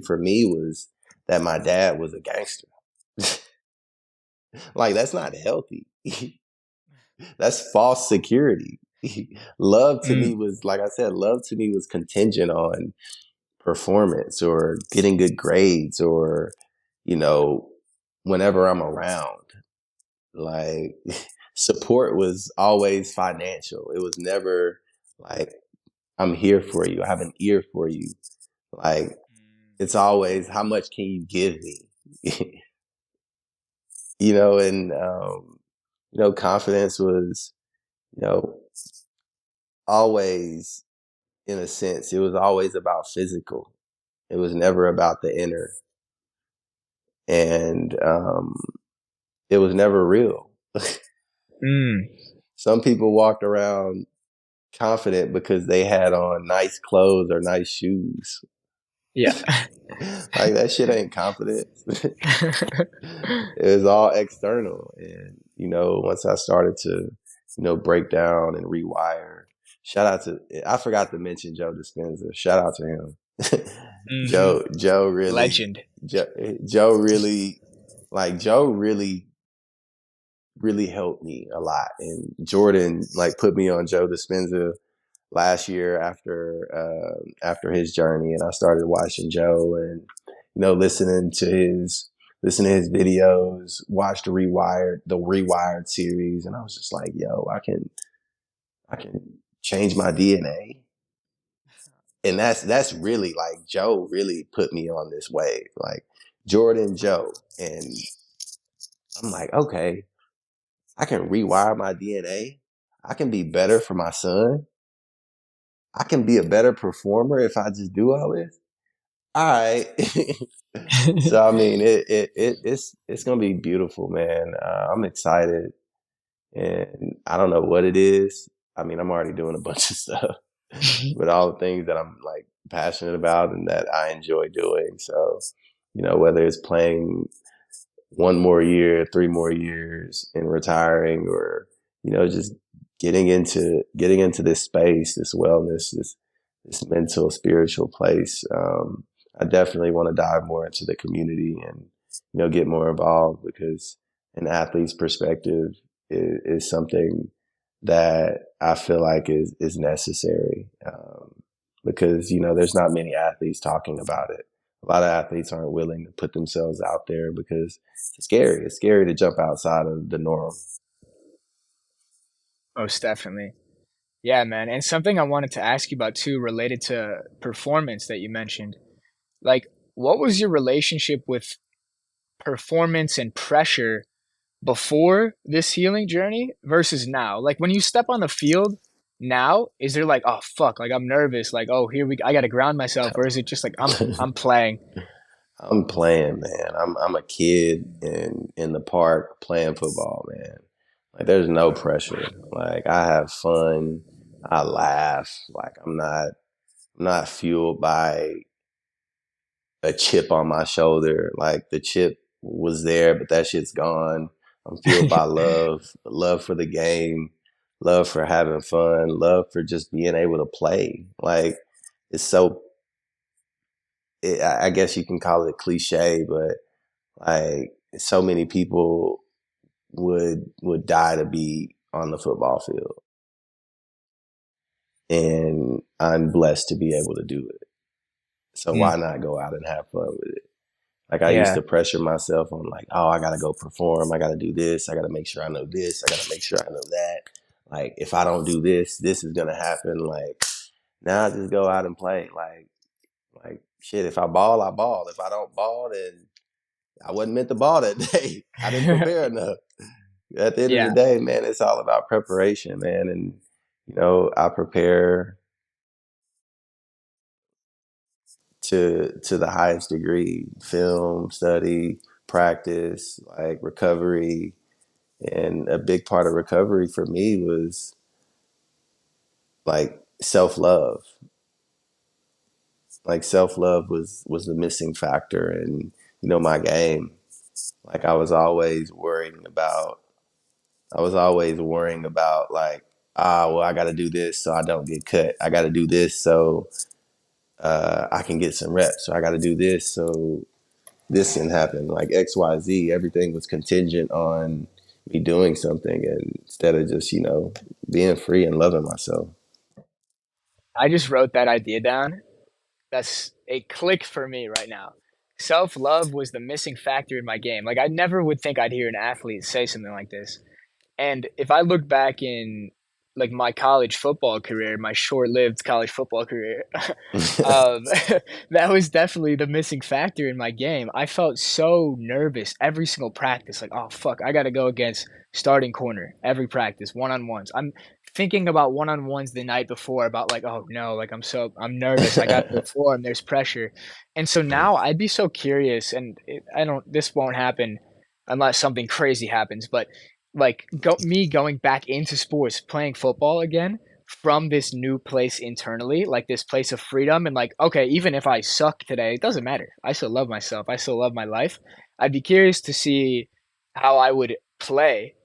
for me was that my dad was a gangster. Like that's not healthy. That's false security. Love to Mm. me was, like I said, love to me was contingent on performance or getting good grades or, you know, whenever I'm around. Like support was always financial. It was never like, I'm here for you. I have an ear for you. Like it's always, how much can you give me? And, confidence was, you know, always, in a sense, it was always about physical. It was never about the inner. And it was never real. Mm. Some people walked around confident because they had on nice clothes or nice shoes. Yeah. Like that shit ain't confidence. It was all external. And, once I started to, break down and rewire, shout out to, I forgot to mention Joe Dispenza. Shout out to him. Hmm. Joe really, Legend. Joe, Joe really, like Joe really, really helped me a lot. And Jordan like put me on Joe Dispenza last year after his journey, and I started watching Joe and listening to his videos, watched the Rewired series, and I was just like, yo, I can change my DNA. And that's really like Joe really put me on this wave, like Jordan Joe. And I'm like, okay, I can rewire my DNA. I can be better for my son. I can be a better performer if I just do all this. All right. So I mean, it's gonna be beautiful, man. I'm excited, and I don't know what it is. I mean, I'm already doing a bunch of stuff, but all the things that I'm like passionate about and that I enjoy doing. So, whether it's playing one more year, 3 more years and retiring, or just getting into this space, this wellness, this mental, spiritual place. I definitely want to dive more into the community and get more involved because an athlete's perspective is something that I feel like is necessary, because there's not many athletes talking about it. A lot of athletes aren't willing to put themselves out there because it's scary. It's scary to jump outside of the norm. Most definitely. Yeah, man. And something I wanted to ask you about too, related to performance that you mentioned. Like, what was your relationship with performance and pressure before this healing journey versus now? Like, when you step on the field now, is there like, oh fuck, like I'm nervous, like oh I got to ground myself, or is it just like I'm playing? I'm playing, man. I'm a kid in the park playing football, man. Like there's no pressure. Like I have fun. I laugh. Like I'm not fueled by a chip on my shoulder. Like the chip was there, but that shit's gone. I'm fueled by love for the game, love for having fun, love for just being able to play. Like it's so, I guess you can call it cliche, but like so many people would die to be on the football field, and I'm blessed to be able to do it. So Mm, why not go out and have fun with it? Like I used yeah. to pressure myself on like, oh, I gotta go perform. I gotta do this. I gotta make sure I know this. I gotta make sure I know that. Like if I don't do this, this is gonna happen. Like now I just go out and play. Like shit. If I ball, I ball. If I don't ball, then I wasn't meant to ball that day. I didn't prepare enough. At the end of the Yeah. day, man, it's all about preparation, man. And I prepare to the highest degree. Film, study, practice, like recovery. And a big part of recovery for me was like self love. Like self love was the missing factor in my game. Like I was always worrying about like, well, I got to do this so I don't get cut. I got to do this so I can get some reps. So I got to do this so this can happen. Like X, Y, Z. Everything was contingent on me doing something, and instead of just being free and loving myself. I just wrote that idea down. That's a click for me right now. Self love was the missing factor in my game. Like, I never would think I'd hear an athlete say something like this. And if I look back in like my college football career, my short-lived college football career, um, that was definitely the missing factor in my game. I felt so nervous every single practice. Like, oh fuck, I got to go against starting corner every practice, one-on-ones. I'm thinking about one-on-ones the night before about like, oh no, like I'm nervous. I got to perform. There's pressure, and so now I'd be so curious, and I don't. This won't happen unless something crazy happens, but like me going back into sports, playing football again from this new place internally, like this place of freedom, and like, okay, even if I suck today, it doesn't matter. I still love myself. I still love my life. I'd be curious to see how I would play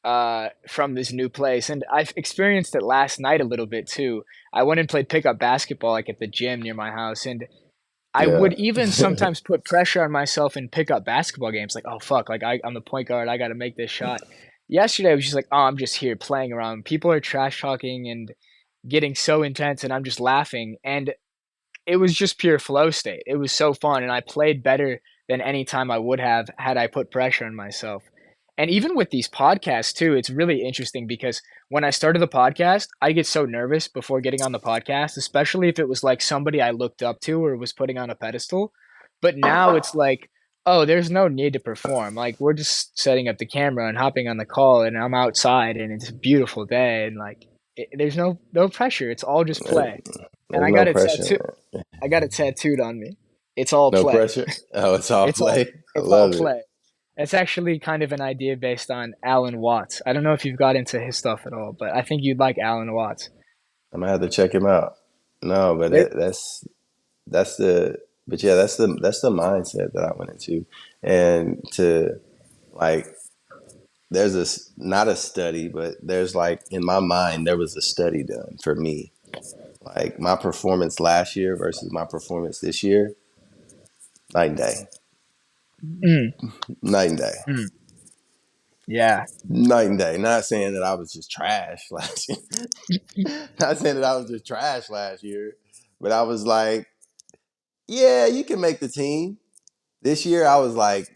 from this new place. And I've experienced it last night a little bit too. I went and played pickup basketball like at the gym near my house, and I Yeah. would even sometimes put pressure on myself in pickup basketball games. Like, oh fuck, like I'm the point guard. I got to make this shot. Yesterday I was just like, oh, I'm just here playing around. People are trash talking and getting so intense, and I'm just laughing. And it was just pure flow state. It was so fun, and I played better than any time I would have had I put pressure on myself. And even with these podcasts too, it's really interesting because when I started the podcast, I get so nervous before getting on the podcast, especially if it was like somebody I looked up to or was putting on a pedestal. But now it's like, oh, there's no need to perform. Like we're just setting up the camera and hopping on the call, and I'm outside, and it's a beautiful day, and like there's no pressure. It's all just play. And There's no pressure, I got it tattooed on me. It's all no play. pressure. Oh, it's all It's all play. I it's all love it. play. It's actually kind of an idea based on Alan Watts. I don't know if you've got into his stuff at all, but I think you'd like Alan Watts. I'm gonna have to check him out. No, but There, that's the but yeah, that's the mindset that I went into, and to like there's not a study, but there's like in my mind there was a study done for me. Like my performance last year versus my performance this year, night and day, mm, night and day. mm. Yeah. Night and day. Not saying that I was just trash last year. Not saying that I was just trash last year, but I was like, yeah, you can make the team. This year, I was like,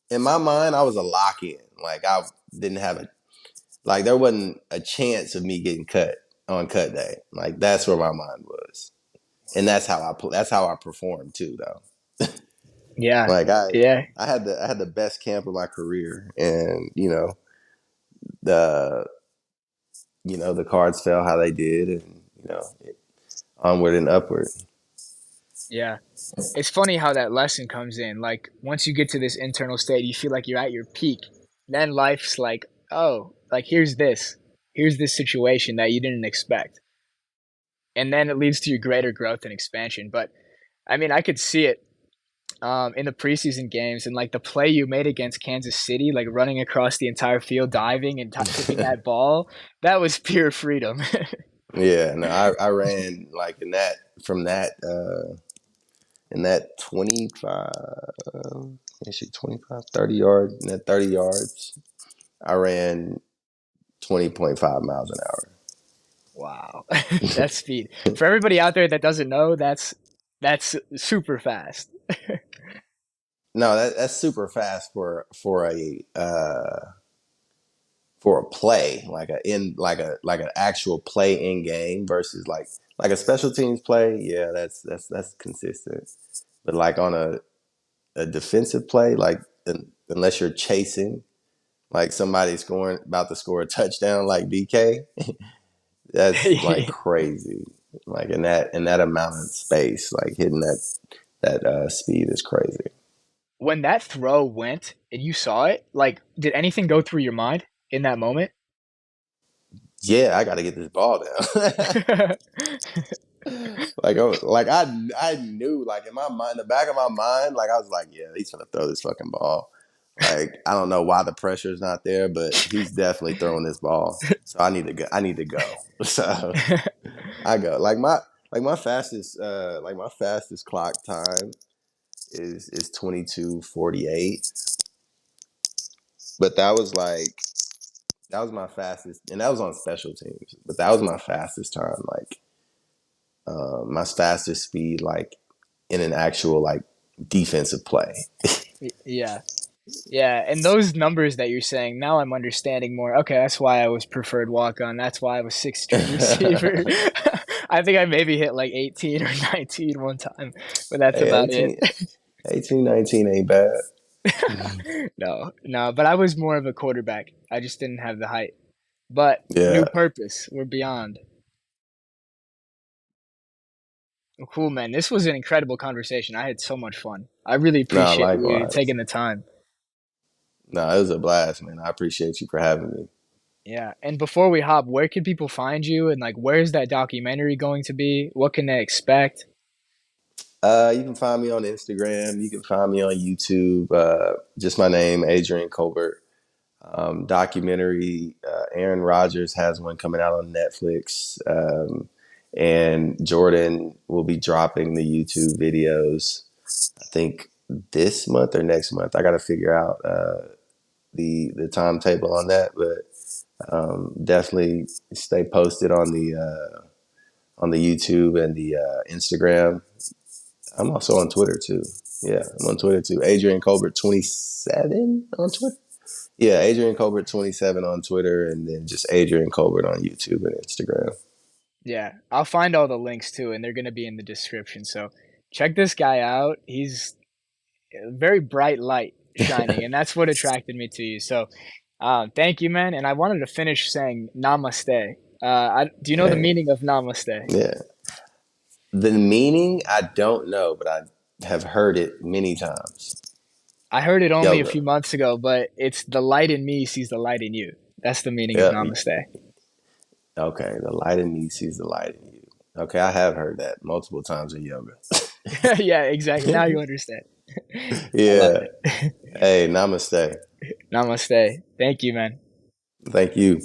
in my mind, I was a lock in. Like I didn't have a like there wasn't a chance of me getting cut on cut day. Like that's where my mind was, and that's how I performed too, though. Yeah. Like Yeah. I had the best camp of my career, and the the cards fell how they did, and onward and upward. Yeah. It's funny how that lesson comes in. Like once you get to this internal state, you feel like you're at your peak. Then life's like, oh, like here's this. Here's this situation that you didn't expect. And then it leads to your greater growth and expansion. But I mean, I could see it in the preseason games and like the play you made against Kansas City, like running across the entire field, diving and tipping that ball. That was pure freedom. Yeah, no, I ran like from that in that 25, actually 25, 30 yards, in that 30 yards, I ran 20.5 miles an hour. Wow. That's speed. For everybody out there that doesn't know, that's super fast. No, that's super fast for a play, like an actual play in game versus like a special teams play. Yeah, that's consistent. But like on a defensive play, like unless you're chasing, like somebody scoring about to score a touchdown, like DK, that's like crazy. Like in that amount of space, like hitting that speed is crazy. When that throw went and you saw it, like did anything go through your mind in that moment? Yeah, I got to get this ball down. I knew like in my mind, the back of my mind, like I was like, yeah, he's gonna throw this fucking ball. Like I don't know why the pressure is not there, but he's definitely throwing this ball. So I need to go. I need to go. So I go. Like my fastest clock time is 22:48. But that was my fastest, and that was on special teams. But that was my fastest time. Like my fastest speed, like in an actual like defensive play. Yeah. Yeah, and those numbers that you're saying, now I'm understanding more. Okay, that's why I was preferred walk on. That's why I was sixth string receiver. I think I maybe hit like 18 or 19 one time, but that's Hey, about it. 18, 19 ain't bad. No, no, but I was more of a quarterback. I just didn't have the height. But new Yeah. purpose, we're beyond. Well, cool, man. This was an incredible conversation. I had so much fun. I really No, appreciate you likewise. taking the time. No, it was a blast, man. I appreciate you for having me. Yeah. And before we hop, where can people find you? And like, where's that documentary going to be? What can they expect? You can find me on Instagram. You can find me on YouTube. Just my name, Adrian Colbert. Documentary. Aaron Rodgers has one coming out on Netflix. And Jordan will be dropping the YouTube videos, I think this month or next month. I got to figure out the timetable on that, but definitely stay posted on the YouTube and the Instagram. I'm also on Twitter too. Yeah, I'm on Twitter too. Adrian Colbert 27 on Twitter. Yeah, Adrian Colbert 27 on Twitter, and then just Adrian Colbert on YouTube and Instagram. Yeah. I'll find all the links too, and they're going to be in the description. So check this guy out. He's a very bright light shining, and that's what attracted me to you. So thank you, man. And I wanted to finish saying namaste. Do you know the Hey, meaning of namaste? yeah. The meaning I don't know, but I have heard it many times. I heard it only a Yoga. few months ago, but it's the light in me sees the light in you. That's the meaning of Yep. namaste. Okay. The light in me sees the light in you. Okay, I have heard that multiple times in yoga. Yeah, exactly. Now you understand. I love Yeah. it. Hey, namaste. Namaste. Thank you, man. Thank you.